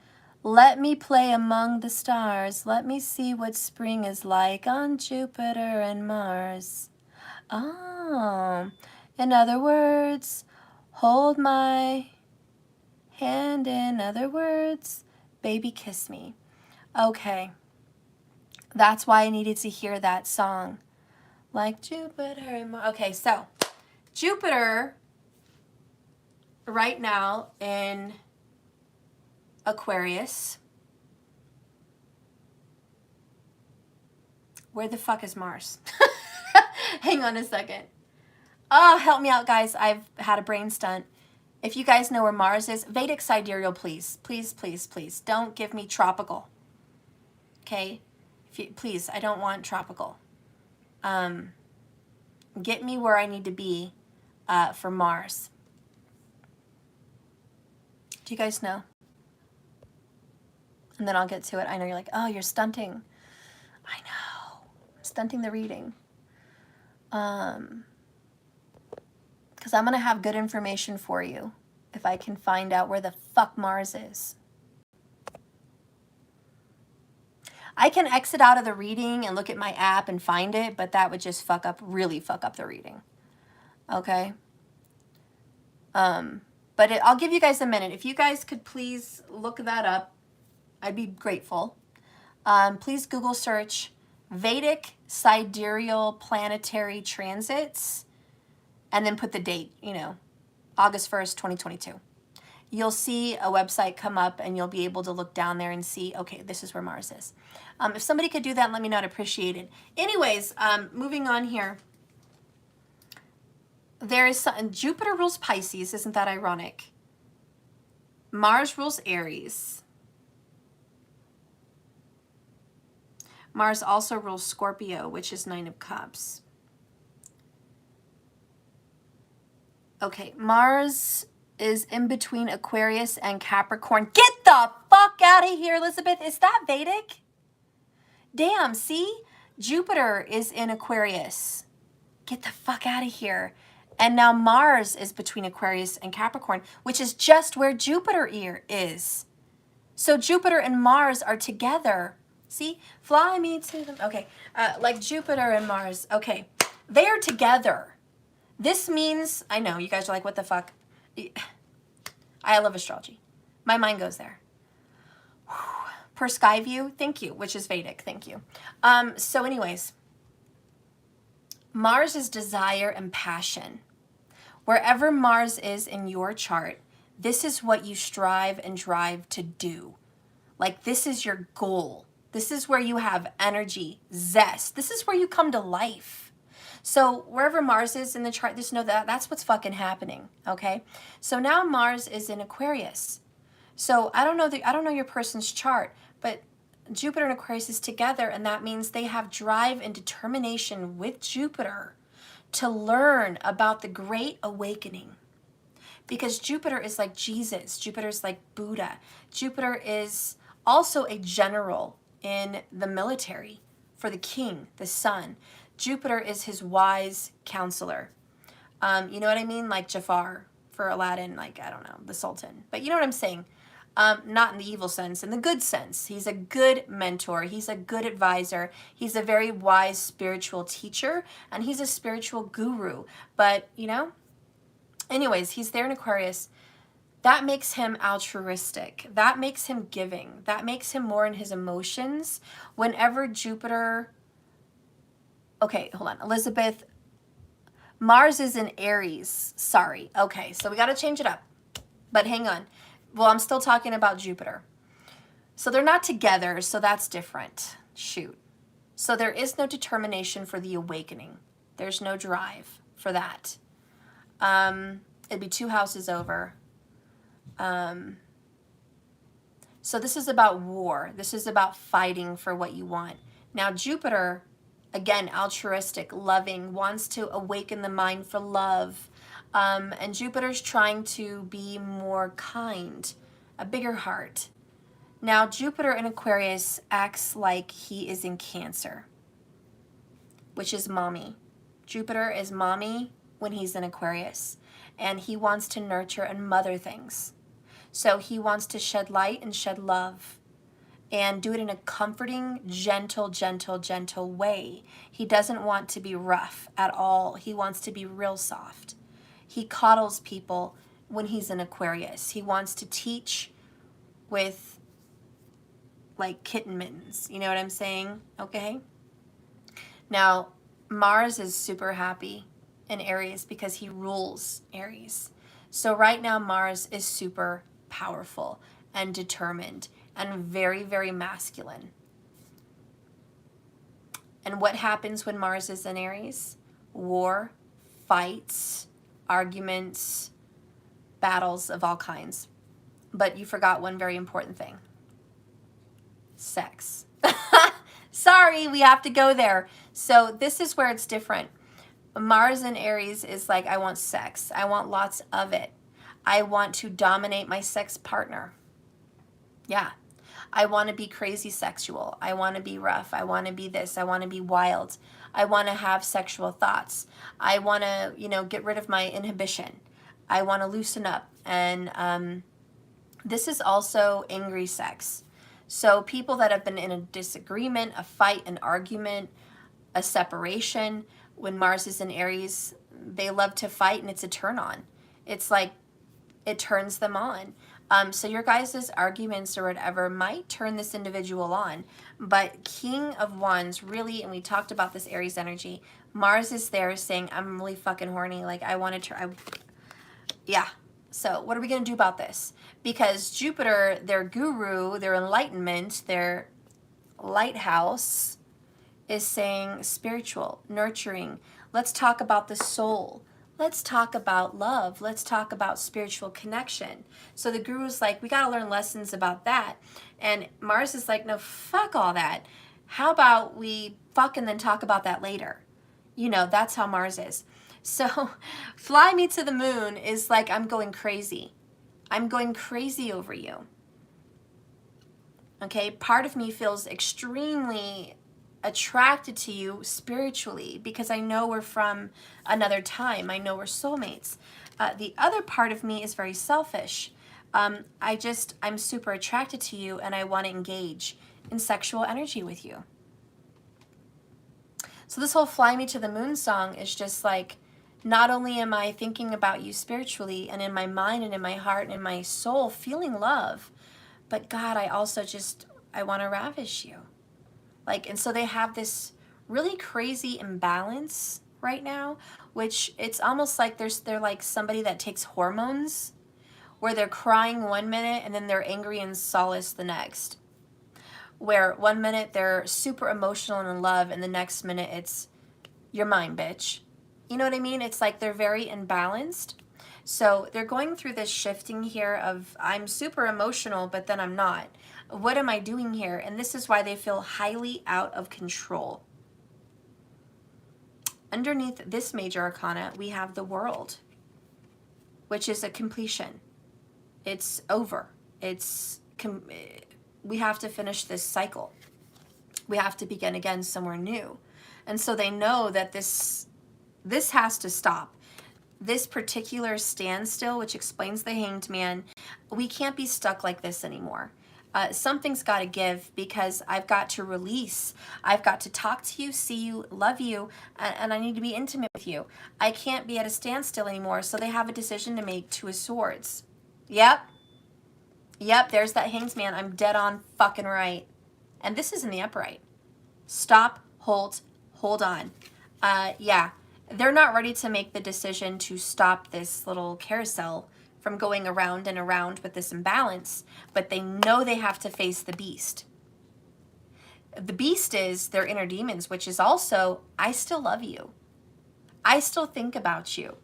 Let me play among the stars. Let me see what spring is like on Jupiter and Mars. Oh, in other words, hold my hand. In other words, baby, kiss me. Okay, that's why I needed to hear that song. Like Jupiter and Mars. Okay, so Jupiter right now in Aquarius. Where the fuck is Mars? Hang on a second. Oh, help me out, guys. I've had a brain stunt. If you guys know where Mars is, Vedic sidereal, please. Please, please, please. Don't give me tropical. Okay? Please, I don't want tropical. Get me where I need to be for Mars. Do you guys know? And then I'll get to it. I know you're like, oh, you're stunting. I know. I'm stunting the reading. Because I'm going to have good information for you if I can find out where the fuck Mars is. I can exit out of the reading and look at my app and find it, but that would just really fuck up the reading. Okay? But I'll give you guys a minute. If you guys could please look that up, I'd be grateful. Please Google search Vedic sidereal planetary transits and then put the date, August 1st, 2022. You'll see a website come up and you'll be able to look down there and see, okay, this is where Mars is. If somebody could do that and let me know, I'd appreciate it. Anyways, moving on here. There is Jupiter rules Pisces, isn't that ironic? Mars rules Aries. Mars also rules Scorpio, which is 9 of Cups. Okay, Mars is in between Aquarius and Capricorn. Get the fuck out of here, Elizabeth. Is that Vedic? Damn, see? Jupiter is in Aquarius. Get the fuck out of here. And now Mars is between Aquarius and Capricorn, which is just where Jupiter is. So Jupiter and Mars are together. See? Fly me to them. Okay. Like Jupiter and Mars. Okay. They are together. This means, I know, you guys are like, what the fuck? I love astrology. My mind goes there. Per Skyview, thank you, which is Vedic, thank you. So anyways, Mars is desire and passion. Wherever Mars is in your chart, this is what you strive and drive to do. Like, this is your goal. This is where you have energy, zest. This is where you come to life. So wherever Mars is in the chart, just know that that's what's fucking happening, okay? So now Mars is in Aquarius. So I don't know your person's chart, but Jupiter and Aquarius is together, and that means they have drive and determination with Jupiter to learn about the Great Awakening. because Jupiter is like Jesus. Jupiter is like Buddha. Jupiter is also a general in the military for the king, the sun. Jupiter is his wise counselor. You know what I mean? Like Jafar for Aladdin, like, I don't know, the Sultan. But you know what I'm saying? Not in the evil sense, in the good sense. He's a good mentor. He's a good advisor. He's a very wise spiritual teacher, and he's a spiritual guru. But, you know, anyways, he's there in Aquarius. That makes him altruistic. That makes him giving. That makes him more in his emotions. Whenever Jupiter... Okay, hold on. Elizabeth... Mars is in Aries. Sorry. Okay, so we got to change it up. But hang on. Well, I'm still talking about Jupiter. So they're not together, so that's different. Shoot. So there is no determination for the awakening. There's no drive for that. It'd be 2 houses over. So this is about war. This is about fighting for what you want. Now, Jupiter... Again, altruistic, loving, wants to awaken the mind for love. And Jupiter's trying to be more kind, a bigger heart. Now, Jupiter in Aquarius acts like he is in Cancer, which is mommy. Jupiter is mommy when he's in Aquarius. And he wants to nurture and mother things. So he wants to shed light and shed love. And do it in a comforting, gentle, gentle, gentle way. He doesn't want to be rough at all. He wants to be real soft. He coddles people when he's in Aquarius. He wants to teach with, like, kitten mittens. You know what I'm saying? Okay? Now, Mars is super happy in Aries because he rules Aries. So right now, Mars is super powerful and determined and very, very masculine. And what happens when Mars is in Aries? War, fights, arguments, battles of all kinds. But you forgot one very important thing. Sex. Sorry, we have to go there. So this is where it's different. Mars in Aries is like, I want sex. I want lots of it. I want to dominate my sex partner. Yeah. I want to be crazy sexual. I want to be rough. I want to be this. I want to be wild. I want to have sexual thoughts. I want to, you know, get rid of my inhibition. I want to loosen up. And this is also angry sex. So people that have been in a disagreement, a fight, an argument, a separation, when Mars is in Aries, they love to fight and it's a turn on. It's like it turns them on. So your guys' arguments or whatever might turn this individual on. But King of Wands, really, and we talked about this Aries energy, Mars is there saying, I'm really fucking horny. Like, I want to try. Yeah. So what are we going to do about this? Because Jupiter, their guru, their enlightenment, their lighthouse, is saying spiritual, nurturing. Let's talk about the soul. Let's talk about love. Let's talk about spiritual connection. So the guru's like, we got to learn lessons about that. And Mars is like, no, fuck all that. How about we fuck and then talk about that later? You know, that's how Mars is. So fly me to the moon is like, I'm going crazy. I'm going crazy over you. Okay, part of me feels extremely attracted to you spiritually because I know we're from another time. I know we're soulmates. The other part of me is very selfish. I'm super attracted to you and I want to engage in sexual energy with you. So this whole Fly Me to the Moon song is just like, not only am I thinking about you spiritually and in my mind and in my heart and in my soul, feeling love, but God, I also I want to ravish you. Like, and so they have this really crazy imbalance right now, which it's almost like they're like somebody that takes hormones where they're crying one minute and then they're angry and solace the next. Where one minute they're super emotional and in love and the next minute it's, you're mine, bitch. You know what I mean? It's like they're very imbalanced. So they're going through this shifting here of I'm super emotional, but then I'm not. What am I doing here? And this is why they feel highly out of control. Underneath this major arcana, we have the World. which is a completion. It's over. We have to finish this cycle. We have to begin again somewhere new. And so they know that this has to stop. This particular standstill, which explains the Hanged Man, we can't be stuck like this anymore. Something's got to give, because I've got to release. I've got to talk to you, see you, love you, and I need to be intimate with you. I can't be at a standstill anymore, so they have a decision to make. Two of Swords. Yep, there's that Hanged Man. I'm dead on fucking right. And this is in the upright. Stop, hold on. Yeah, they're not ready to make the decision to stop this little carousel from going around and around with this imbalance, but they know they have to face the beast. The beast is their inner demons, which is also, I still love you. I still think about you.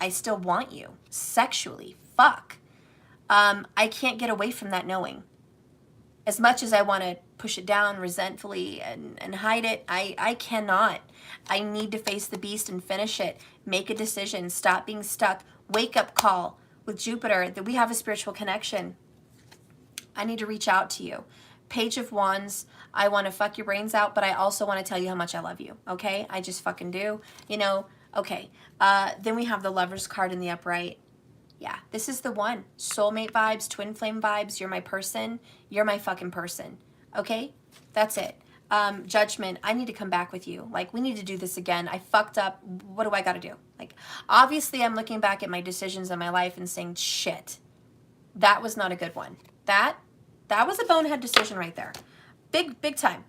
I still want you sexually. Fuck. I can't get away from that knowing. As much as I want to push it down resentfully and hide it, I cannot. I need to face the beast and finish it. Make a decision. Stop being stuck. Wake up call with Jupiter that we have a spiritual connection. I need to reach out to you. Page of Wands, I want to fuck your brains out, but I also want to tell you how much I love you, okay? I just fucking do, you know, okay. Then we have the Lover's card in the upright. Yeah, this is the one. Soulmate vibes, twin flame vibes, you're my person, you're my fucking person, okay? That's it. Judgment, I need to come back with you. Like, we need to do this again. I fucked up. What do I got to do? Like, obviously, I'm looking back at my decisions in my life and saying, shit, that was not a good one. That was a bonehead decision right there. Big time.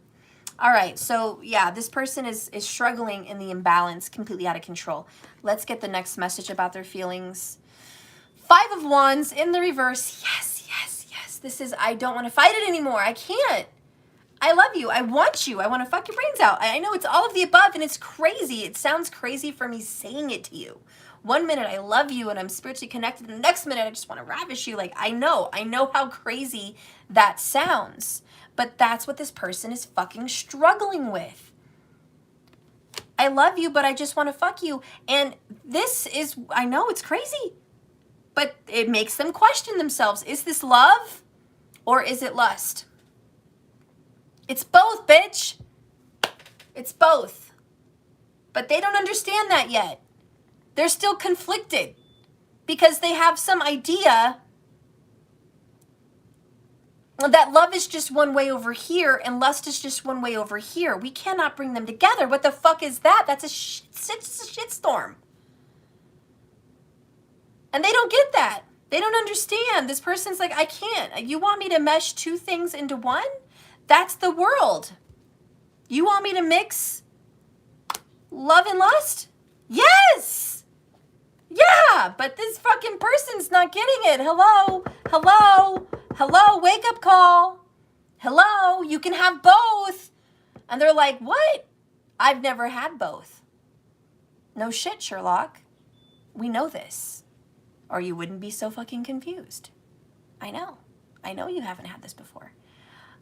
All right, so yeah, this person is struggling in the imbalance, completely out of control. Let's get the next message about their feelings. 5 of Wands in the reverse. Yes. This is, I don't want to fight it anymore. I can't. I love you. I want you. I want to fuck your brains out. I know it's all of the above, and it's crazy. It sounds crazy for me saying it to you. 1 minute I love you and I'm spiritually connected, and the next minute I just want to ravish you. Like, I know how crazy that sounds, but that's what this person is fucking struggling with. I love you, but I just want to fuck you. And this is, I know it's crazy, but it makes them question themselves. Is this love or is it lust? It's both, bitch. It's both. But they don't understand that yet. They're still conflicted because they have some idea that love is just one way over here and lust is just one way over here. We cannot bring them together. What the fuck is that? That's a shitstorm. And they don't get that. They don't understand. This person's like, I can't. You want me to mesh two things into one? That's the world. You want me to mix love and lust? Yes! Yeah, but this fucking person's not getting it. Hello? Wake up call. Hello? You can have both. And they're like, what? I've never had both. No shit, Sherlock. We know this. Or you wouldn't be so fucking confused. I know you haven't had this before.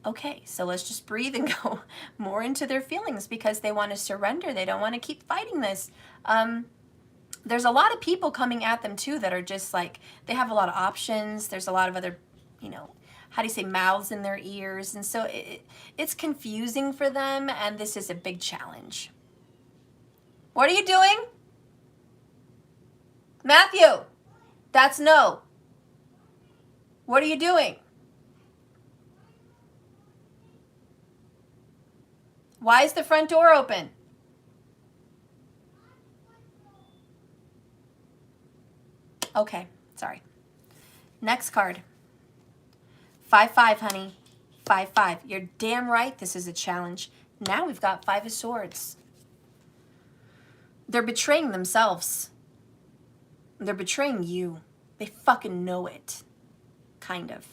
Okay, so let's just breathe and go more into their feelings because they want to surrender. They don't want to keep fighting this. There's a lot of people coming at them too that are just like, they have a lot of options. There's a lot of other, how do you say, mouths in their ears. And so it's confusing for them, and this is a big challenge. What are you doing? Matthew, that's no. What are you doing? Why is the front door open? Okay, sorry. Next card. 5-5, honey. 5-5. You're damn right this is a challenge. Now we've got 5 of Swords. They're betraying themselves. They're betraying you. They fucking know it. Kind of.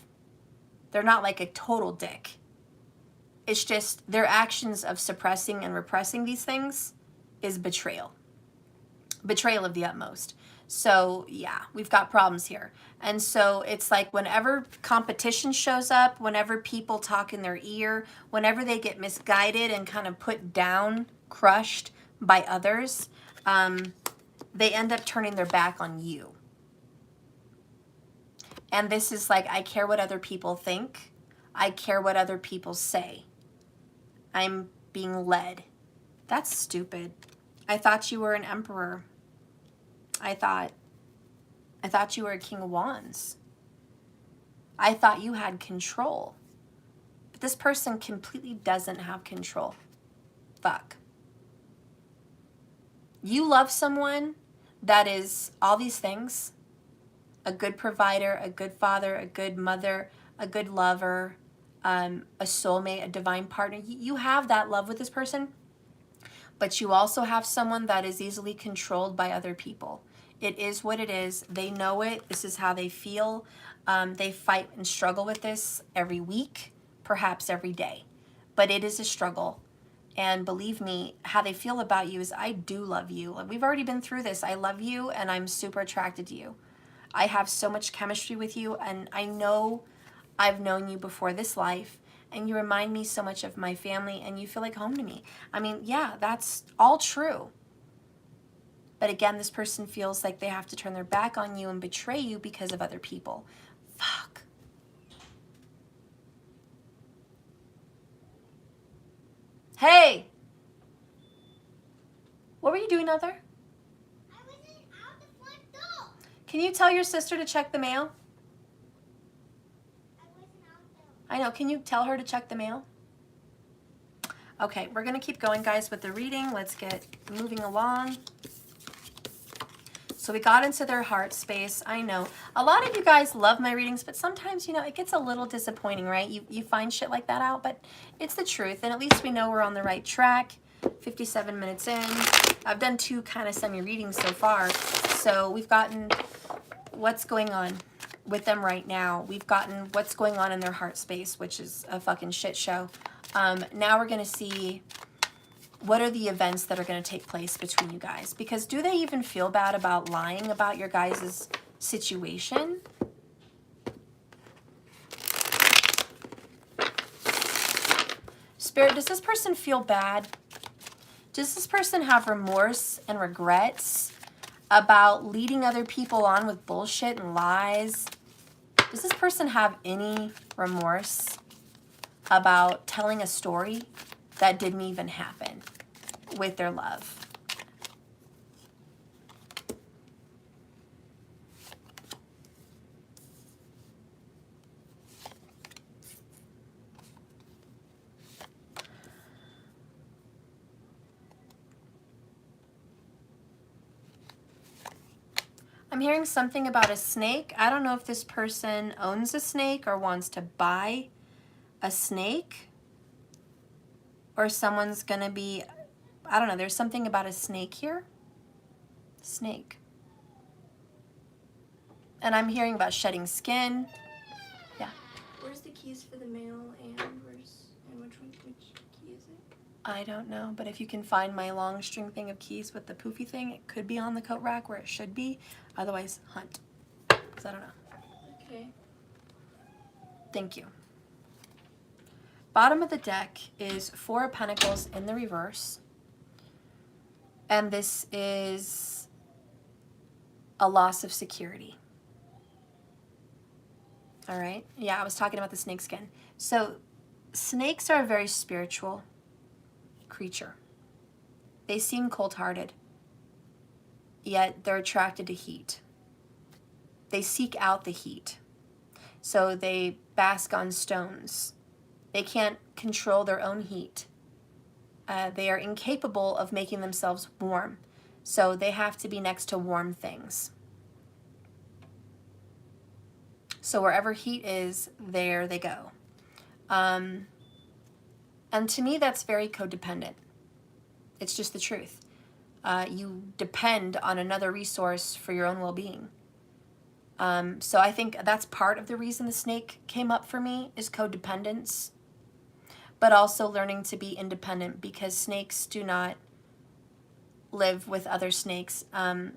They're not like a total dick. It's just their actions of suppressing and repressing these things is betrayal. Betrayal of the utmost. So yeah, we've got problems here. And so it's like whenever competition shows up, whenever people talk in their ear, whenever they get misguided and kind of put down, crushed by others, they end up turning their back on you. And this is like, I care what other people think. I care what other people say. I'm being led. That's stupid. I thought you were an emperor. I thought you were a king of wands. I thought you had control. But this person completely doesn't have control. Fuck. You love someone that is all these things. A good provider, a good father, a good mother, a good lover, a soulmate, a divine partner. You have that love with this person, but you also have someone that is easily controlled by other people. It is what it is. They know it. This is how they feel. They fight and struggle with this every week, perhaps every day. But it is a struggle. And believe me, how they feel about you is, I do love you. Like, we've already been through this. I love you and I'm super attracted to you. I have so much chemistry with you, and I know I've known you before this life, and you remind me so much of my family, and you feel like home to me. I mean, yeah, that's all true. But again, this person feels like they have to turn their back on you and betray you because of other people. Fuck. Hey! What were you doing out there? I wasn't out the front door. Can you tell your sister to check the mail? I wasn't out there. I know. Can you tell her to check the mail? Okay, we're going to keep going, guys, with the reading. Let's get moving along. So we got into their heart space. I know. A lot of you guys love my readings, but sometimes, you know, it gets a little disappointing, right? You find shit like that out, but it's the truth. And at least we know we're on the right track. 57 minutes in. I've done 2 kind of semi-readings so far. So we've gotten what's going on with them right now. We've gotten what's going on in their heart space, which is a fucking shit show. Now we're going to see what are the events that are going to take place between you guys. Because do they even feel bad about lying about your guys' situation? Spirit, does this person feel bad? Does this person have remorse and regrets about leading other people on with bullshit and lies? Does this person have any remorse about telling a story that didn't even happen with their love? I'm hearing something about a snake. I don't know if this person owns a snake or wants to buy a snake, or someone's gonna be, I don't know, there's something about a snake here. Snake. And I'm hearing about shedding skin. Yeah. Where's the keys for the mail, and which key is it? I don't know, but if you can find my long string thing of keys with the poofy thing, it could be on the coat rack where it should be. Otherwise, hunt. Because I don't know. Okay. Thank you. Bottom of the deck is 4 of Pentacles in the reverse. And this is a loss of security. All right. Yeah, I was talking about the snake skin. So snakes are a very spiritual creature. They seem cold-hearted, yet they're attracted to heat. They seek out the heat. So they bask on stones. They can't control their own heat. They are incapable of making themselves warm. So they have to be next to warm things. So wherever heat is, there they go. And to me, that's very codependent. It's just the truth. You depend on another resource for your own well-being. So I think that's part of the reason the snake came up for me, is codependence, but also learning to be independent, because snakes do not live with other snakes.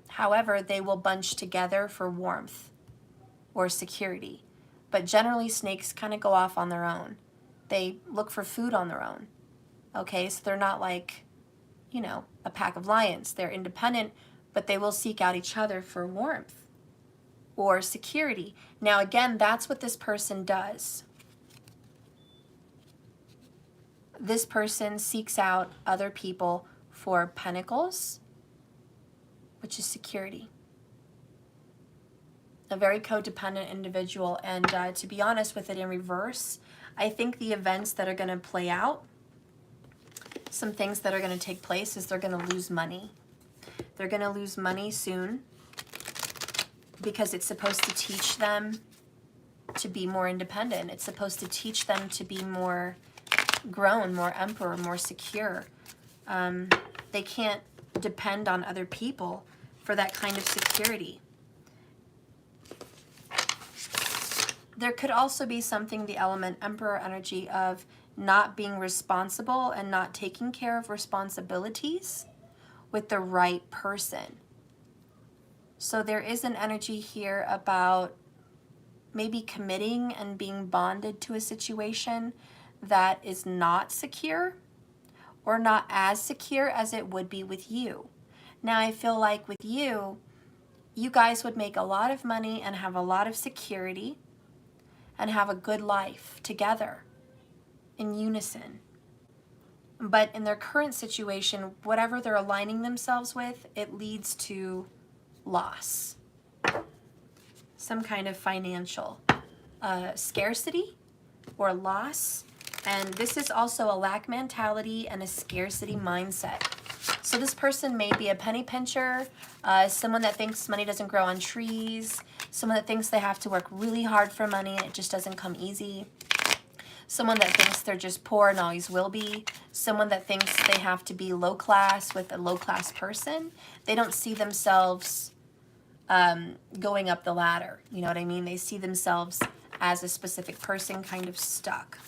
However, they will bunch together for warmth or security. But generally, snakes kind of go off on their own. They look for food on their own. Okay, so they're not like, you know, a pack of lions. They're independent, but they will seek out each other for warmth. or security. Now again, that's what this person does. This person seeks out other people for pentacles, which is security. A very codependent individual, and to be honest with it in reverse, I think the events that are going to play out, some things that are going to take place is they're going to lose money. They're going to lose money soon because it's supposed to teach them to be more independent. It's supposed to teach them to be more grown, more emperor, more secure. They can't depend on other people for that kind of security. There could also be something, the element Emperor energy, of not being responsible and not taking care of responsibilities with the right person. So there is an energy here about maybe committing and being bonded to a situation that is not secure or not as secure as it would be with you. Now I feel like with you, you guys would make a lot of money and have a lot of security and have a good life together in unison. But in their current situation, whatever they're aligning themselves with, it leads to loss. Some kind of financial scarcity or loss. And this is also a lack mentality and a scarcity mindset. So this person may be a penny pincher, someone that thinks money doesn't grow on trees, someone that thinks they have to work really hard for money and it just doesn't come easy, someone that thinks they're just poor and always will be, someone that thinks they have to be low class with a low class person. They don't see themselves going up the ladder, you know what I mean? They see themselves as a specific person kind of stuck.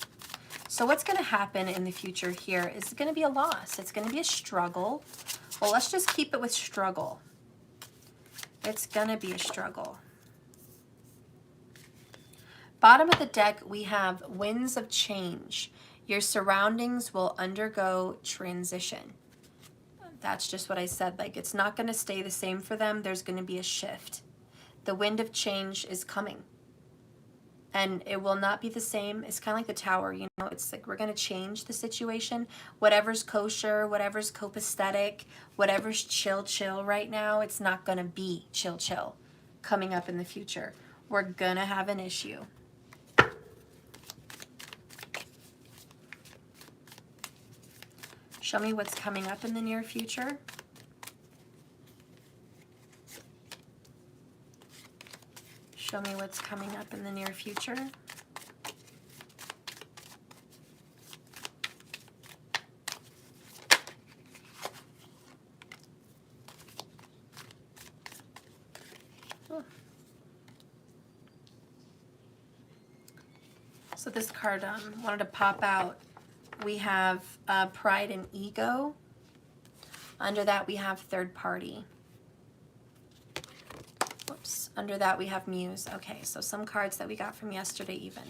So what's going to happen in the future here is going to be a loss. It's going to be a struggle. Well, let's just keep it with struggle. It's going to be a struggle. Bottom of the deck, we have winds of change. Your surroundings will undergo transition. That's just what I said. Like, it's not going to stay the same for them. There's going to be a shift. The wind of change is coming. And it will not be the same. It's kind of like the tower, you know, it's like we're going to change the situation. Whatever's kosher, whatever's copacetic, whatever's chill right now, it's not going to be chill coming up in the future. We're going to have an issue. Show me what's coming up in the near future. Show me what's coming up in the near future. Oh. So this card wanted to pop out. We have pride and ego. Under that we have third party. Whoops. Under that we have muse. Okay, so some cards that we got from yesterday even.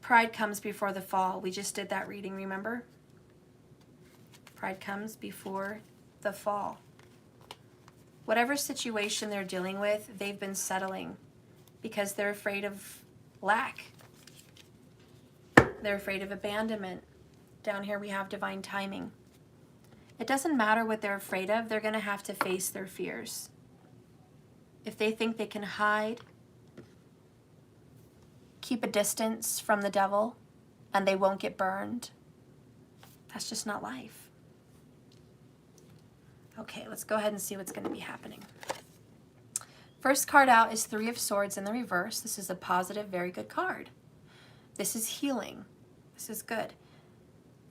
Pride comes before the fall. We just did that reading, remember? Pride comes before the fall. Whatever situation they're dealing with, they've been settling because they're afraid of lack. They're afraid of abandonment. Down here we have divine timing. It doesn't matter what they're afraid of, they're going to have to face their fears. If they think they can hide, keep a distance from the devil, and they won't get burned, that's just not life. Okay, let's go ahead and see what's going to be happening. First card out is Three of Swords in the reverse. This is a positive, very good card. This is healing. This is good.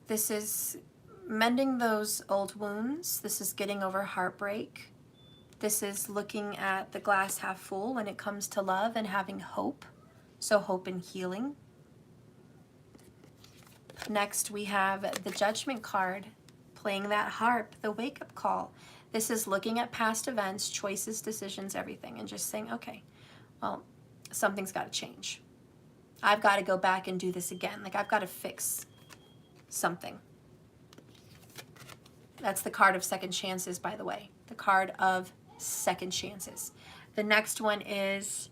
This is mending those old wounds. This is getting over heartbreak. This is looking at the glass half full when it comes to love and having hope. So hope and healing. Next we have the Judgment card, playing that harp, the wake-up call. This is looking at past events, choices, decisions, everything, and just saying, okay, well, something's got to change. I've got to go back and do this again. Like, I've got to fix something. That's the card of second chances, by the way. The card of second chances. The next one is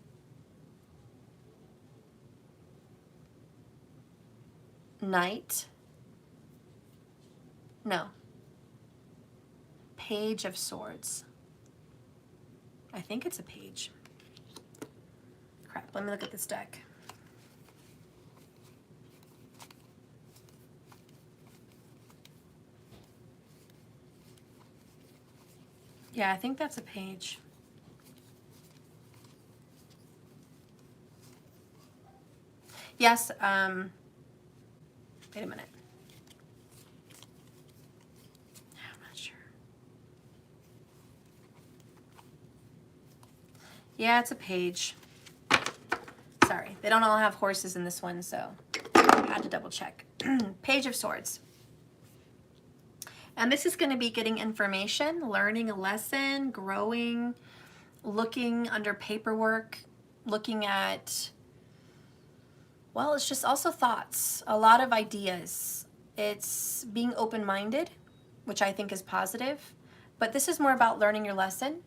Knight. No. Page of Swords. I think it's a page. Crap, let me look at this deck. Yeah, I think that's a page. Yes, wait a minute. I'm not sure. Yeah, it's a page. Sorry, they don't all have horses in this one, so I had to double check. Page of Swords. And this is going to be getting information, learning a lesson, growing, looking under paperwork, looking at, well, it's just also thoughts, a lot of ideas. It's being open-minded, which I think is positive, but this is more about learning your lesson.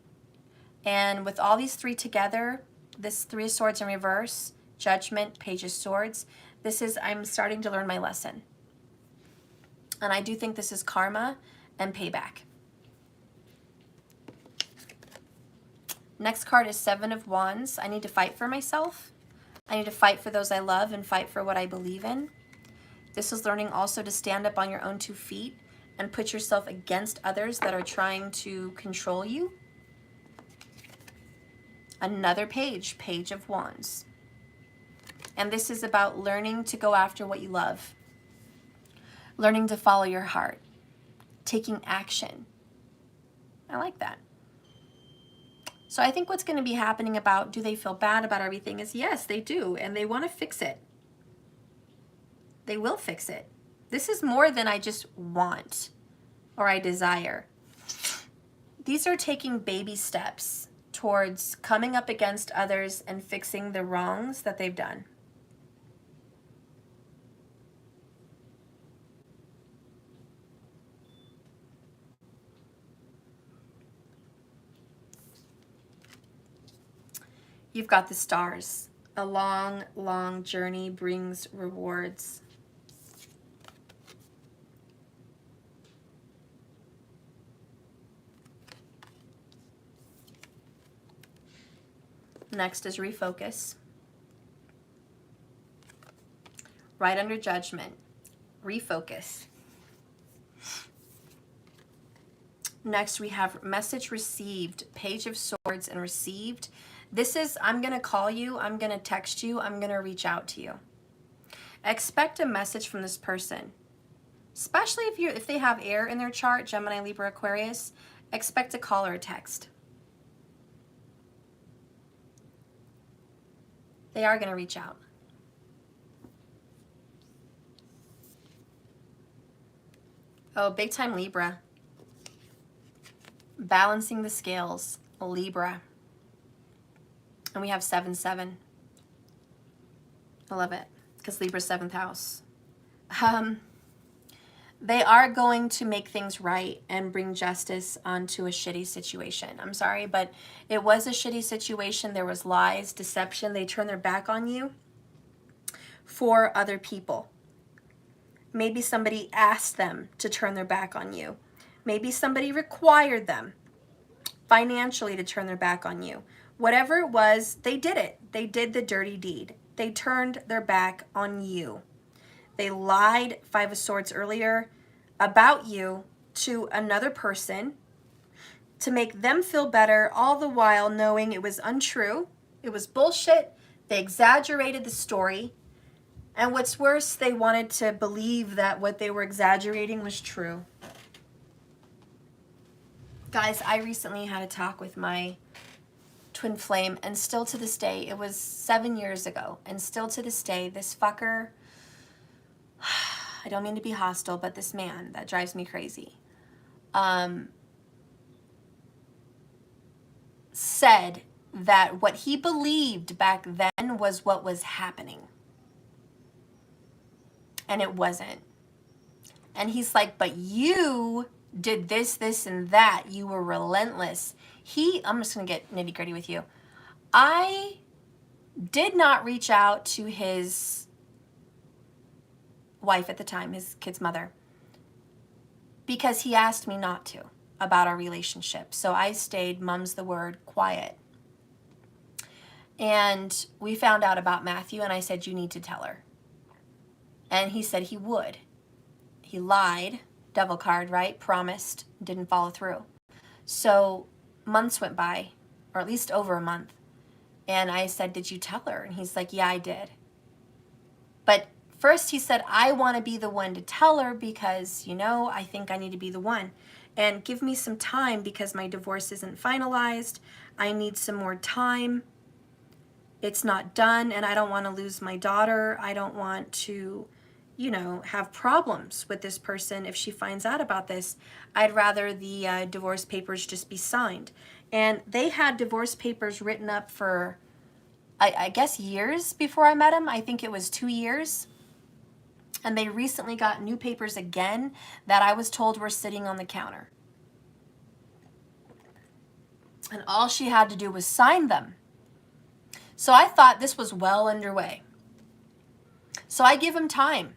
And with all these three together, this Three of Swords in reverse, Judgment, Page of Swords, this is, I'm starting to learn my lesson. And I do think this is karma and payback. Next card is Seven of Wands. I need to fight for myself. I need to fight for those I love and fight for what I believe in. This is learning also to stand up on your own 2 feet and put yourself against others that are trying to control you. Another page, Page of Wands. And this is about learning to go after what you love. Learning to follow your heart. Taking action. I like that. So I think what's going to be happening about, do they feel bad about everything, is yes, they do. And they want to fix it. They will fix it. This is more than I just want or I desire. These are taking baby steps towards coming up against others and fixing the wrongs that they've done. You've got the stars. A long, long journey brings rewards. Next is refocus. Right under Judgment. Refocus. Next we have message received. Page of Swords and received. This is, I'm going to call you, I'm going to text you, I'm going to reach out to you. Expect a message from this person. Especially if they have air in their chart, Gemini, Libra, Aquarius, expect a call or a text. They are going to reach out. Oh, big time Libra. Balancing the scales, Libra. And we have 7-7. I love it, because Libra's 7th house. They are going to make things right and bring justice onto a shitty situation. I'm sorry, but it was a shitty situation. There was lies, deception. They turned their back on you for other people. Maybe somebody asked them to turn their back on you. Maybe somebody required them financially to turn their back on you. Whatever it was, they did it. They did the dirty deed. They turned their back on you. They lied, 5 of Swords earlier, about you to another person to make them feel better, all the while knowing it was untrue. It was bullshit. They exaggerated the story. And what's worse, they wanted to believe that what they were exaggerating was true. Guys, I recently had a talk with my twin flame, and still to this day, it was 7 years ago, and still to this day, this fucker, I don't mean to be hostile, but this man that drives me crazy, said that what he believed back then was what was happening. And it wasn't. And he's like, but you did this, and that. You were relentless. I'm just going to get nitty gritty with you. I did not reach out to his wife at the time, his kid's mother, because he asked me not to about our relationship. So I stayed, mum's the word, quiet. And we found out about Matthew, and I said, you need to tell her. And he said he would. He lied, devil card, right? Promised, didn't follow through. So months went by, or at least over a month. And I said, did you tell her? And he's like, yeah, I did. But first he said, I want to be the one to tell her because, I think I need to be the one. And give me some time because my divorce isn't finalized. I need some more time. It's not done, and I don't want to lose my daughter. I don't want to, have problems with this person if she finds out about this. I'd rather the divorce papers just be signed. And they had divorce papers written up for, I guess, years before I met him. I think it was 2 years. And they recently got new papers again that I was told were sitting on the counter. And all she had to do was sign them. So I thought this was well underway. So I give him time.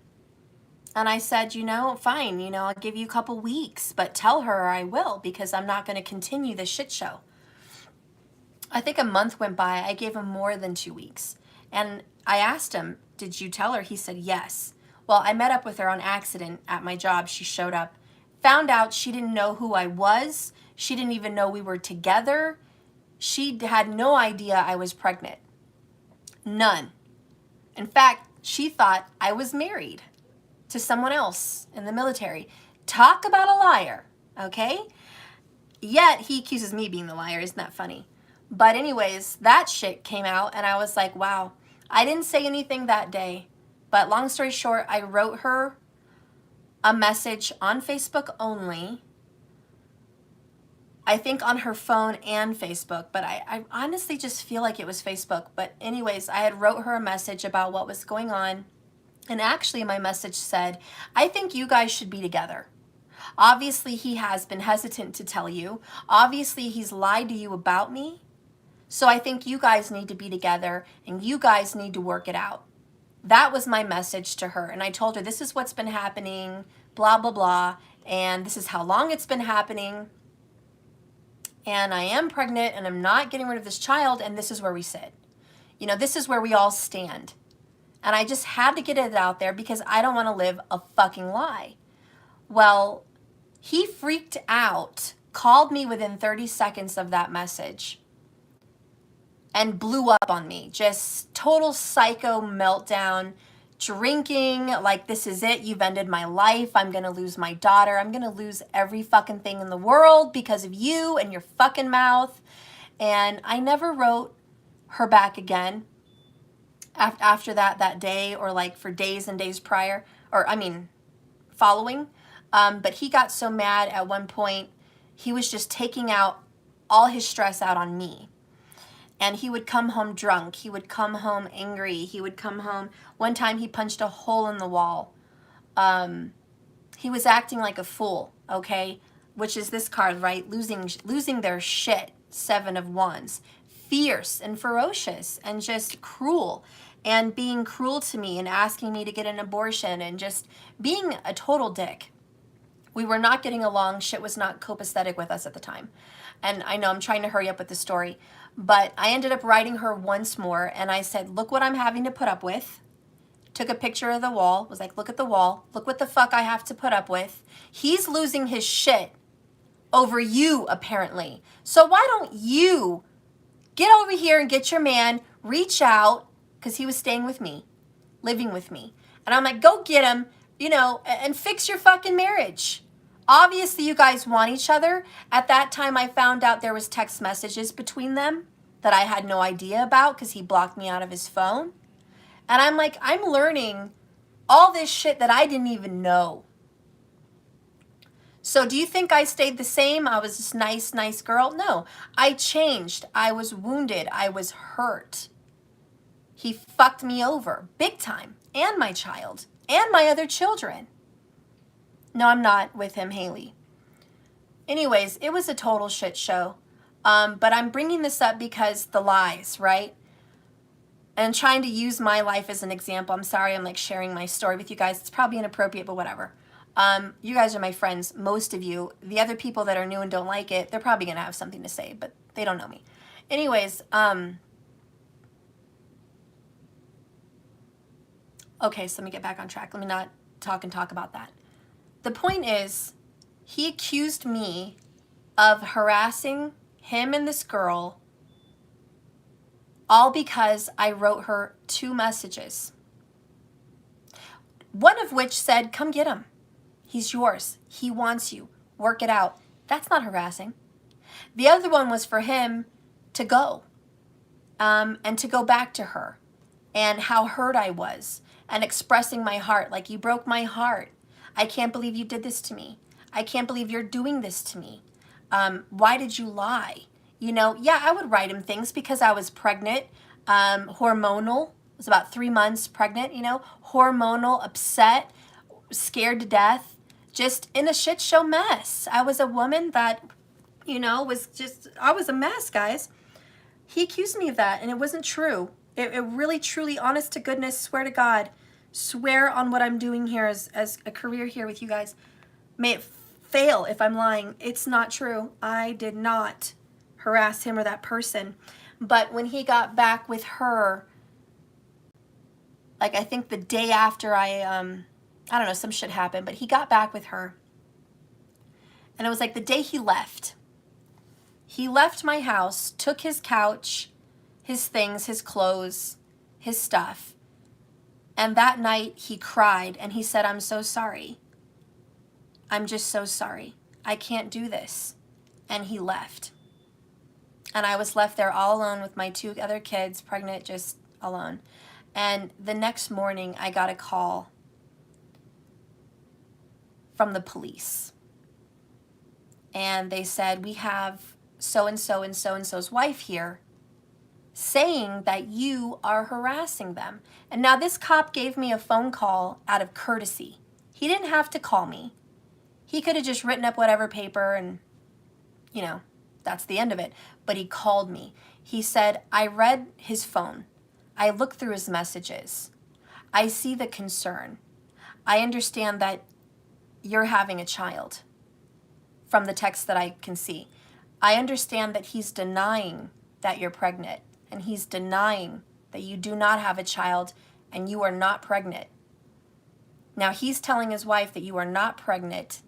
And I said, fine, I'll give you a couple weeks, but tell her I will because I'm not going to continue this shit show. I think a month went by. I gave him more than 2 weeks. And I asked him, did you tell her? He said, yes. Well, I met up with her on accident at my job. She showed up, found out she didn't know who I was. She didn't even know we were together. She had no idea I was pregnant. None. In fact, she thought I was married to someone else in the military. Talk about a liar, okay? Yet he accuses me of being the liar. Isn't that funny? But anyways, that shit came out and I was like, wow. I didn't say anything that day. But long story short, I wrote her a message on Facebook only. I think on her phone and Facebook, but I honestly just feel like it was Facebook. But anyways, I had wrote her a message about what was going on. And actually my message said, I think you guys should be together. Obviously he has been hesitant to tell you. Obviously he's lied to you about me. So I think you guys need to be together and you guys need to work it out. That was my message to her. And I told her, this is what's been happening, blah, blah, blah. And this is how long it's been happening. And I am pregnant and I'm not getting rid of this child. And this is where we sit. This is where we all stand. And I just had to get it out there because I don't want to live a fucking lie. Well, he freaked out, called me within 30 seconds of that message and blew up on me. Just total psycho meltdown, drinking, like this is it. You've ended my life. I'm going to lose my daughter. I'm going to lose every fucking thing in the world because of you and your fucking mouth. And I never wrote her back again. After that day, or like for days and days prior, following. But he got so mad at one point, he was just taking out all his stress out on me. And he would come home drunk. He would come home angry. He would come home. One time he punched a hole in the wall. He was acting like a fool, okay? Which is this card, right? Losing their shit. 7 of Wands. Fierce and ferocious and just cruel. And being cruel to me and asking me to get an abortion and just being a total dick. We were not getting along. Shit was not copacetic with us at the time. And I know I'm trying to hurry up with the story. But I ended up writing her once more. And I said, look what I'm having to put up with. Took a picture of the wall. Was like, look at the wall. Look what the fuck I have to put up with. He's losing his shit over you, apparently. So why don't you get over here and get your man, reach out, because he was staying with me, living with me. And I'm like, go get him, and fix your fucking marriage. Obviously, you guys want each other. At that time, I found out there was text messages between them that I had no idea about because he blocked me out of his phone. And I'm like, I'm learning all this shit that I didn't even know. So do you think I stayed the same? I was this nice girl? No, I changed. I was wounded. I was hurt. He fucked me over big time, and my child, and my other children. No, I'm not with him, Haley. Anyways, it was a total shit show. But I'm bringing this up because the lies, right? And trying to use my life as an example. I'm sorry I'm like sharing my story with you guys. It's probably inappropriate, but whatever. You guys are my friends, most of you. The other people that are new and don't like it, they're probably going to have something to say, but they don't know me. Anyways, okay, so let me get back on track. Let me not talk about that. The point is, he accused me of harassing him and this girl, all because I wrote her 2 messages. One of which said, come get him. He's yours. He wants you. Work it out. That's not harassing. The other one was for him to go and to go back to her and how hurt I was and expressing my heart, like, you broke my heart. I can't believe you did this to me. I can't believe you're doing this to me. Why did you lie? You know, yeah, I would write him things because I was pregnant, hormonal. I was about 3 months pregnant, you know, hormonal, upset, scared to death, just in a shit show mess. I was a woman that, you know, I was a mess, guys. He accused me of that, and it wasn't true. It really, truly, honest to goodness, swear to God, swear on what I'm doing here as a career here with you guys. May it fail if I'm lying. It's not true. I did not harass him or that person. But when he got back with her, like, I think the day after I don't know, some shit happened, but he got back with her. And it was like the day he left. He left my house, took his couch, his things, his clothes, his stuff. And that night he cried and he said, I'm so sorry. I'm just so sorry. I can't do this. And he left. And I was left there all alone with my 2 other kids, pregnant, just alone. And the next morning I got a call from the police. And they said, we have so-and-so and so-and-so's wife here saying that you are harassing them. And now this cop gave me a phone call out of courtesy. He didn't have to call me. He could have just written up whatever paper and, you know, that's the end of it. But he called me. He said, I read his phone. I looked through his messages. I see the concern. I understand that you're having a child from the text that I can see. I understand that he's denying that you're pregnant, and he's denying that you do not have a child and you are not pregnant. Now he's telling his wife that you are not pregnant.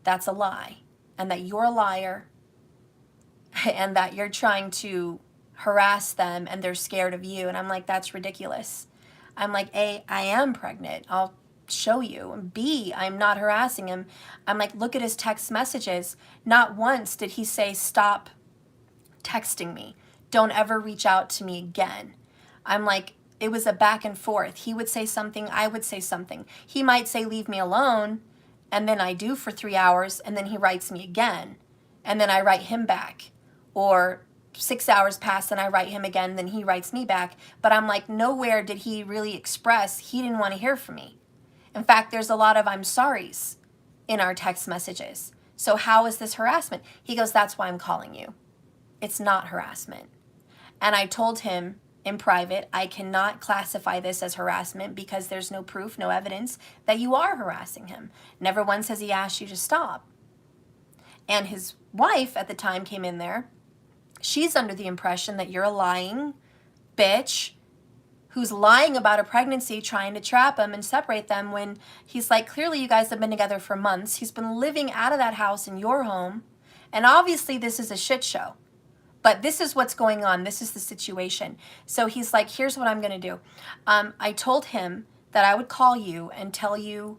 That's a lie, and that you're a liar, and that you're trying to harass them and they're scared of you. And I'm like, that's ridiculous. I'm like, A, I am pregnant. I'll show you. And B, I'm not harassing him. I'm like, look at his text messages. Not once did he say, stop texting me. Don't ever reach out to me again. I'm like, it was a back and forth. He would say something, I would say something. He might say, leave me alone. And then I do for 3 hours, and then he writes me again. And then I write him back. Or 6 hours pass and I write him again, then he writes me back. But I'm like, nowhere did he really express he didn't want to hear from me. In fact, there's a lot of I'm sorries in our text messages. So how is this harassment? He goes, that's why I'm calling you. It's not harassment. And I told him in private, I cannot classify this as harassment because there's no proof, no evidence that you are harassing him. Never once has he asked you to stop. And his wife at the time came in there. She's under the impression that you're a lying bitch who's lying about a pregnancy, trying to trap him and separate them, when he's like, clearly you guys have been together for months. He's been living out of that house in your home. And obviously this is a shit show. But this is what's going on. This is the situation. So he's like, here's what I'm going to do. I told him that I would call you and tell you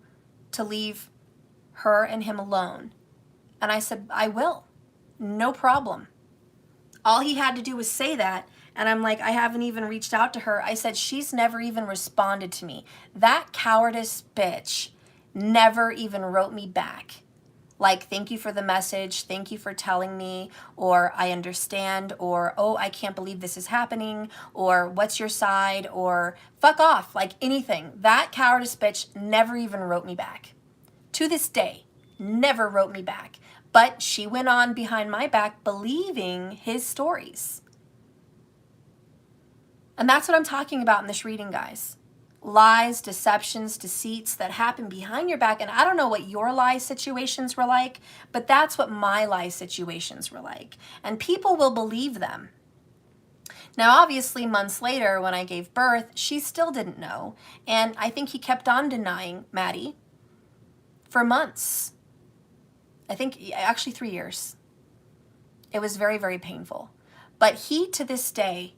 to leave her and him alone. And I said, I will. No problem. All he had to do was say that. And I'm like, I haven't even reached out to her. I said, she's never even responded to me. That cowardice bitch never even wrote me back. Like, thank you for the message. Thank you for telling me. Or I understand. Or, oh, I can't believe this is happening. Or what's your side? Or fuck off. Like anything. That cowardice bitch never even wrote me back. To this day, never wrote me back. But she went on behind my back believing his stories. And that's what I'm talking about in this reading, guys. Lies, deceptions, deceits that happen behind your back. And I don't know what your lie situations were like, but that's what my lie situations were like. And people will believe them. Now, obviously, months later, when I gave birth, she still didn't know. And I think he kept on denying Maddie for months. I think actually 3 years. It was very, very painful. But he, to this day,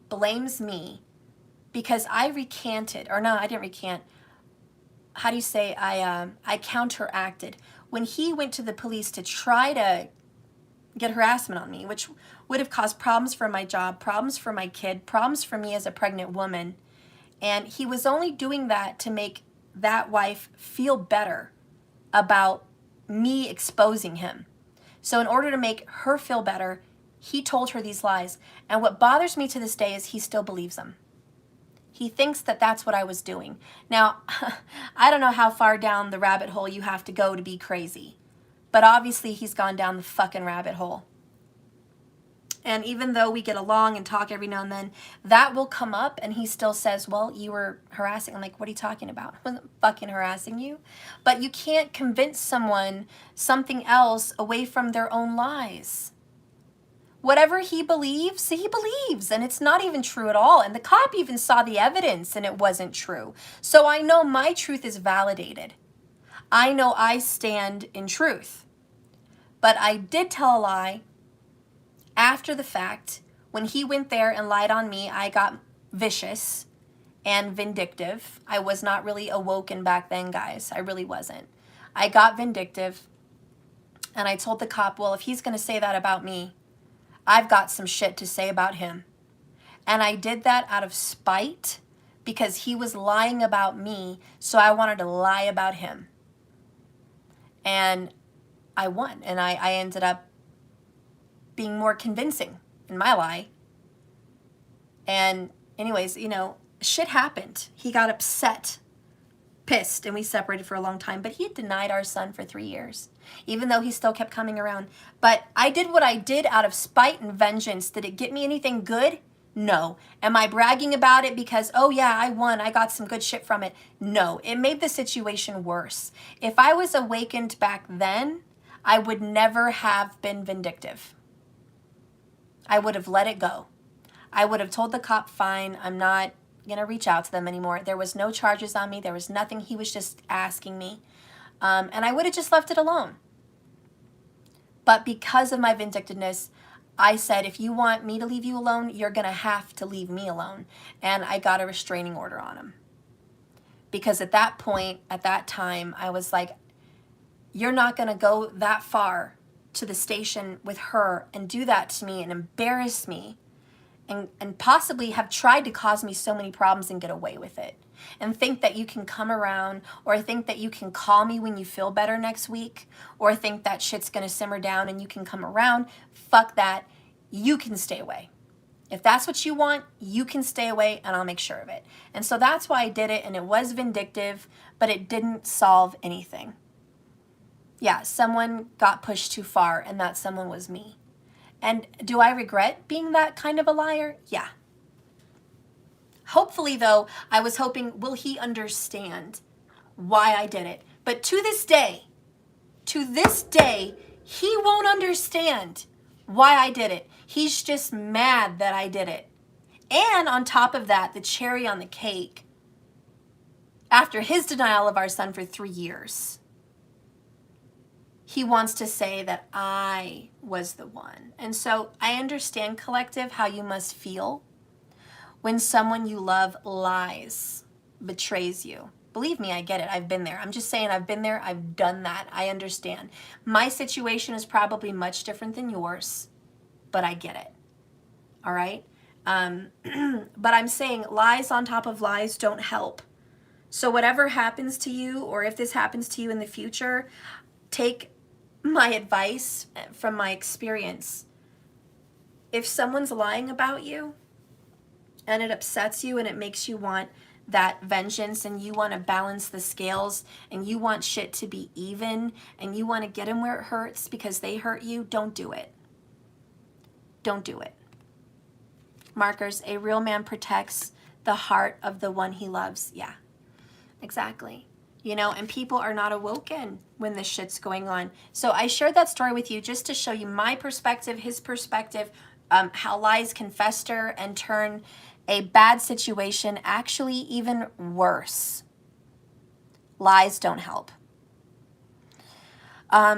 blames me because I recanted, or no, I didn't recant. How do you say? I counteracted. When he went to the police to try to get harassment on me, which would have caused problems for my job, problems for my kid, problems for me as a pregnant woman. And he was only doing that to make that wife feel better about me exposing him. So in order to make her feel better, he told her these lies. And what bothers me to this day is he still believes them. He thinks that that's what I was doing. Now, I don't know how far down the rabbit hole you have to go to be crazy. But obviously he's gone down the fucking rabbit hole. And even though we get along and talk every now and then, that will come up and he still says, well, you were harassing. I'm like, what are you talking about? I wasn't fucking harassing you. But you can't convince someone something else away from their own lies. Whatever he believes, and it's not even true at all. And the cop even saw the evidence and it wasn't true. So I know my truth is validated. I know I stand in truth. But I did tell a lie after the fact. When he went there and lied on me, I got vicious and vindictive. I was not really awoken back then, guys. I really wasn't. I got vindictive and I told the cop, well, if he's going to say that about me, I've got some shit to say about him. And I did that out of spite because he was lying about me, so I wanted to lie about him. And I won, and I ended up being more convincing in my lie. And anyways, you know, shit happened. He got upset, pissed, and we separated for a long time. But he had denied our son for 3 years, even though he still kept coming around. But I did what I did out of spite and vengeance. Did it get me anything good? No. Am I bragging about it because, oh yeah, I won, I got some good shit from it? No. It made the situation worse. If I was awakened back then, I would never have been vindictive. I would have let it go. I would have told the cop, fine, I'm not going to reach out to them anymore. There was no charges on me. There was nothing. He was just asking me. And I would have just left it alone. But because of my vindictiveness, I said, if you want me to leave you alone, you're going to have to leave me alone. And I got a restraining order on him. Because at that point, at that time, I was like, you're not going to go that far to the station with her and do that to me and embarrass me and possibly have tried to cause me so many problems and get away with it. And think that you can come around, or think that you can call me when you feel better next week, or think that shit's gonna simmer down and you can come around. Fuck that. You can stay away. If that's what you want, you can stay away and I'll make sure of it. And so that's why I did it, and it was vindictive, but it didn't solve anything. Yeah, someone got pushed too far, and that someone was me. And do I regret being that kind of a liar? Yeah. Hopefully, though, I was hoping, will he understand why I did it? But to this day, he won't understand why I did it. He's just mad that I did it. And on top of that, the cherry on the cake, after his denial of our son for 3 years, he wants to say that I was the one. And so I understand, collective, how you must feel when someone you love lies, betrays you. Believe me, I get it. I've been there. I'm just saying I've been there. I've done that. I understand. My situation is probably much different than yours, but I get it. All right? But I'm saying lies on top of lies don't help. So whatever happens to you, or if this happens to you in the future, take my advice from my experience. If someone's lying about you and it upsets you and it makes you want that vengeance and you want to balance the scales and you want shit to be even and you want to get them where it hurts because they hurt you, don't do it. Don't do it. Markers, a real man protects the heart of the one he loves. Yeah, exactly. You know, and people are not awoken when this shit's going on. So I shared that story with you just to show you my perspective, his perspective, how lies can fester and turn a bad situation actually even worse. Lies don't help.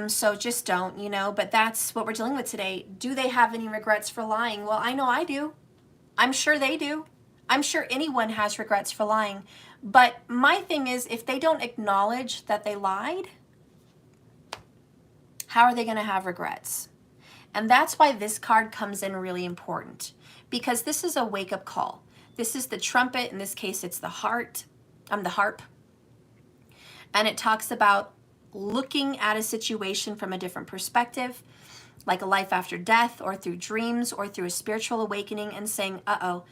So just don't, you know, but that's what we're dealing with today. Do they have any regrets for lying? Well, I know I do. I'm sure they do. I'm sure anyone has regrets for lying. But my thing is, if they don't acknowledge that they lied, how are they going to have regrets? And that's why this card comes in really important, because this is a wake-up call. This is the trumpet. In this case, it's the heart. The harp. And it talks about looking at a situation from a different perspective, like a life after death, or through dreams, or through a spiritual awakening, and saying, uh-oh,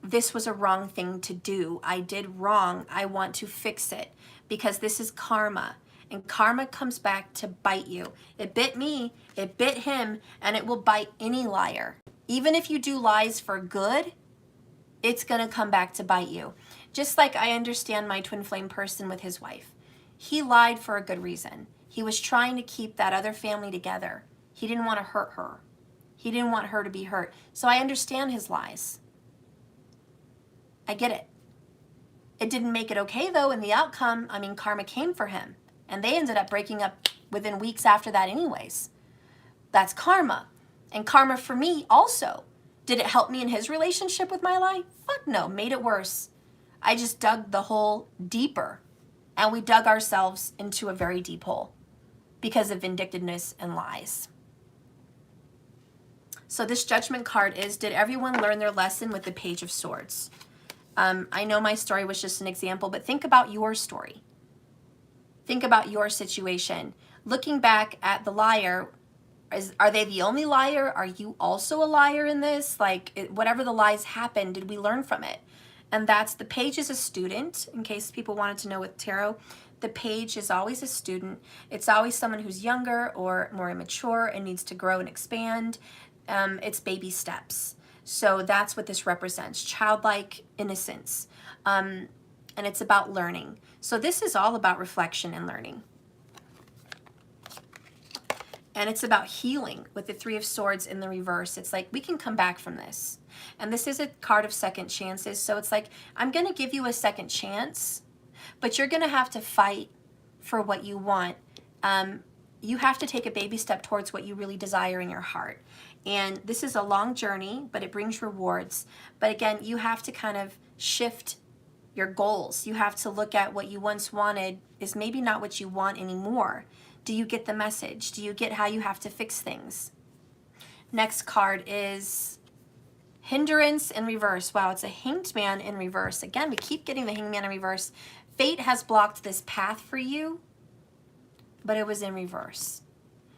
this was a wrong thing to do. I did wrong. I want to fix it, because this is karma. And karma comes back to bite you. It bit me, it bit him, and it will bite any liar. Even if you do lies for good, it's going to come back to bite you. Just like I understand my twin flame person with his wife. He lied for a good reason. He was trying to keep that other family together. He didn't want to hurt her. He didn't want her to be hurt. So I understand his lies. I get it. It didn't make it okay, though, in the outcome. I mean, karma came for him. And they ended up breaking up within weeks after that anyways. That's karma. And karma for me also. Did it help me in his relationship with my lie? Fuck no. Made it worse. I just dug the hole deeper. And we dug ourselves into a very deep hole because of vindictiveness and lies. So this judgment card is, did everyone learn their lesson with the Page of Swords? I know my story was just an example, but think about your story. Think about your situation. Looking back at the liar, are they the only liar? Are you also a liar in this? Like, whatever the lies happened, did we learn from it? And that's, the page is a student, in case people wanted to know with tarot. The page is always a student. It's always someone who's younger or more immature and needs to grow and expand. It's baby steps. So that's what this represents, childlike innocence. And it's about learning. So this is all about reflection and learning. And it's about healing with the Three of Swords in the reverse. It's like, we can come back from this. And this is a card of second chances. So it's like, I'm going to give you a second chance, but you're going to have to fight for what you want. You have to take a baby step towards what you really desire in your heart. And this is a long journey, but it brings rewards. But again, you have to kind of shift your goals. You have to look at what you once wanted is maybe not what you want anymore. Do you get the message? Do you get how you have to fix things? Next card is Hindrance in reverse. Wow, it's a Hanged Man in reverse. Again, we keep getting the Hanged Man in reverse. Fate has blocked this path for you, but it was in reverse.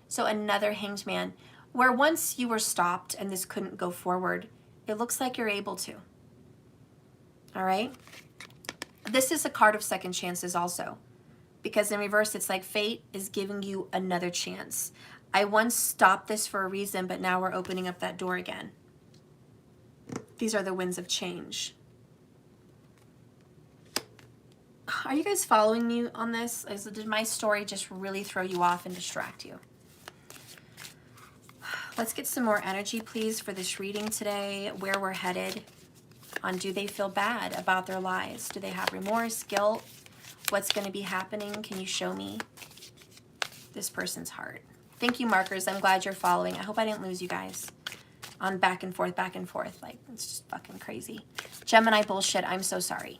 So another Hanged Man, where once you were stopped and this couldn't go forward, it looks like you're able to. All right? This is a card of second chances also, because in reverse, it's like fate is giving you another chance. I once stopped this for a reason, but now we're opening up that door again. These are the winds of change. Are you guys following me on this? Did my story just really throw you off and distract you? Let's get some more energy, please, for this reading today, where we're headed on, do they feel bad about their lies? Do they have remorse, guilt? What's going to be happening? Can you show me this person's heart? Thank you, markers. I'm glad you're following. I hope I didn't lose you guys on back and forth. Like, it's just fucking crazy. Gemini bullshit. I'm so sorry.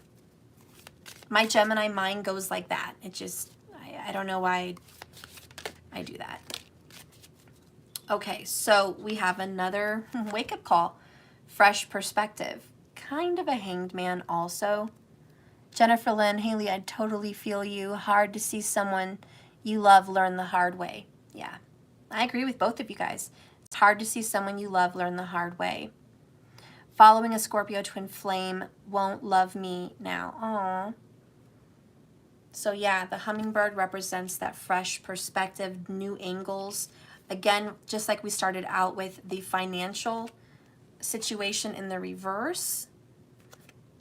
My Gemini mind goes like that. It just, I don't know why I do that. Okay, so we have another wake-up call. Fresh perspective. Kind of a Hanged Man also. Jennifer Lynn, Haley, I totally feel you. Hard to see someone you love learn the hard way. Yeah, I agree with both of you guys. It's hard to see someone you love learn the hard way. Following a Scorpio twin flame won't love me now. Aww. So yeah, the hummingbird represents that fresh perspective, new angles. Again, just like we started out with the financial situation in the reverse,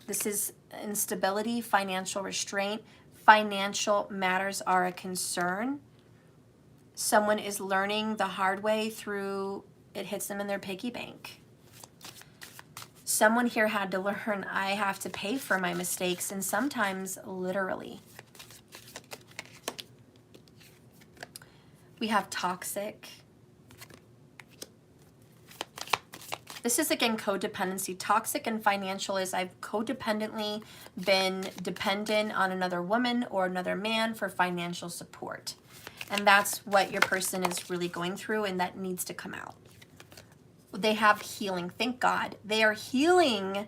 this is instability, financial restraint. Financial matters are a concern. Someone is learning the hard way through it hits them in their piggy bank. Someone here had to learn I have to pay for my mistakes, and sometimes literally. We have toxic. This is again codependency. Toxic and financial is I've codependently been dependent on another woman or another man for financial support. And that's what your person is really going through, and that needs to come out. They have healing. Thank God. They are healing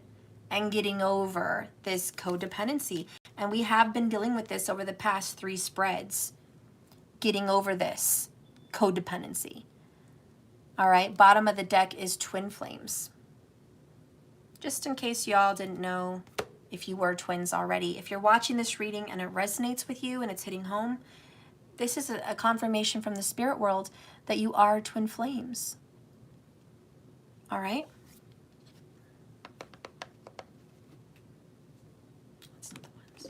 and getting over this codependency. And we have been dealing with this over the past 3 spreads. Getting over this codependency. All right, bottom of the deck is twin flames. Just in case y'all didn't know if you were twins already. If you're watching this reading and it resonates with you and it's hitting home, this is a confirmation from the spirit world that you are twin flames. All right? That's not the ones.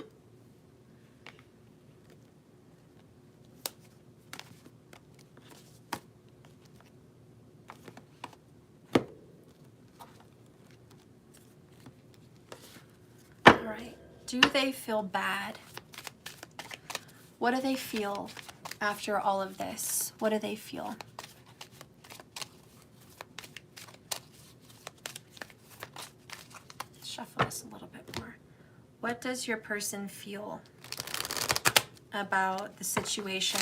All right. Do they feel bad? What do they feel after all of this? What do they feel? Shuffle this a little bit more. What does your person feel about the situation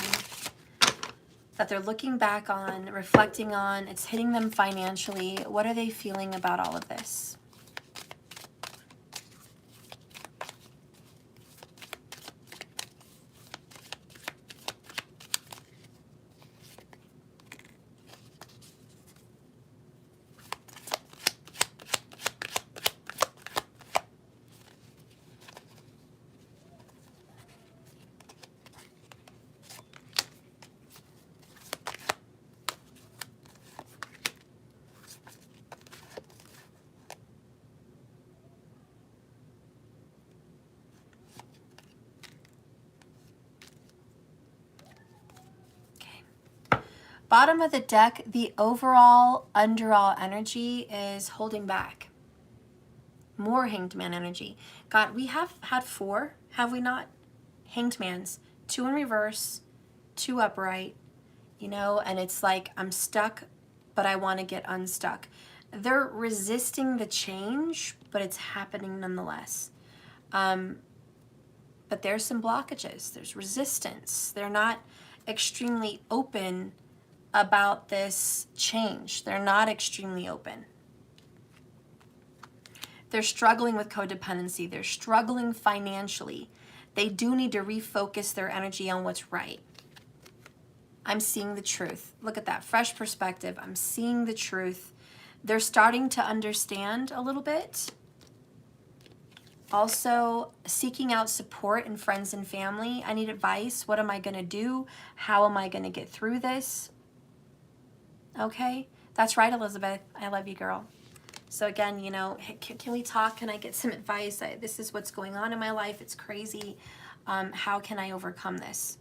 that they're looking back on, reflecting on? It's hitting them financially. What are they feeling about all of this? Bottom of the deck, the overall underall energy is holding back. More Hanged Man energy. God, we have had 4, have we not? Hanged Mans. 2 in reverse, 2 upright, you know, and it's like I'm stuck, but I want to get unstuck. They're resisting the change, but it's happening nonetheless. But there's some blockages. There's resistance. They're not extremely open about this change. They're not extremely open. They're struggling with codependency. They're struggling financially. They do need to refocus their energy on what's right. I'm seeing the truth. Look at that, fresh perspective. I'm seeing the truth. They're starting to understand a little bit. Also, seeking out support in friends and family. I need advice. What am I going to do? How am I going to get through this? Okay, that's right, Elizabeth. I love you, girl. So again, you know, hey, can we talk? Can I get some advice? This is what's going on in my life. It's crazy. How can I overcome this?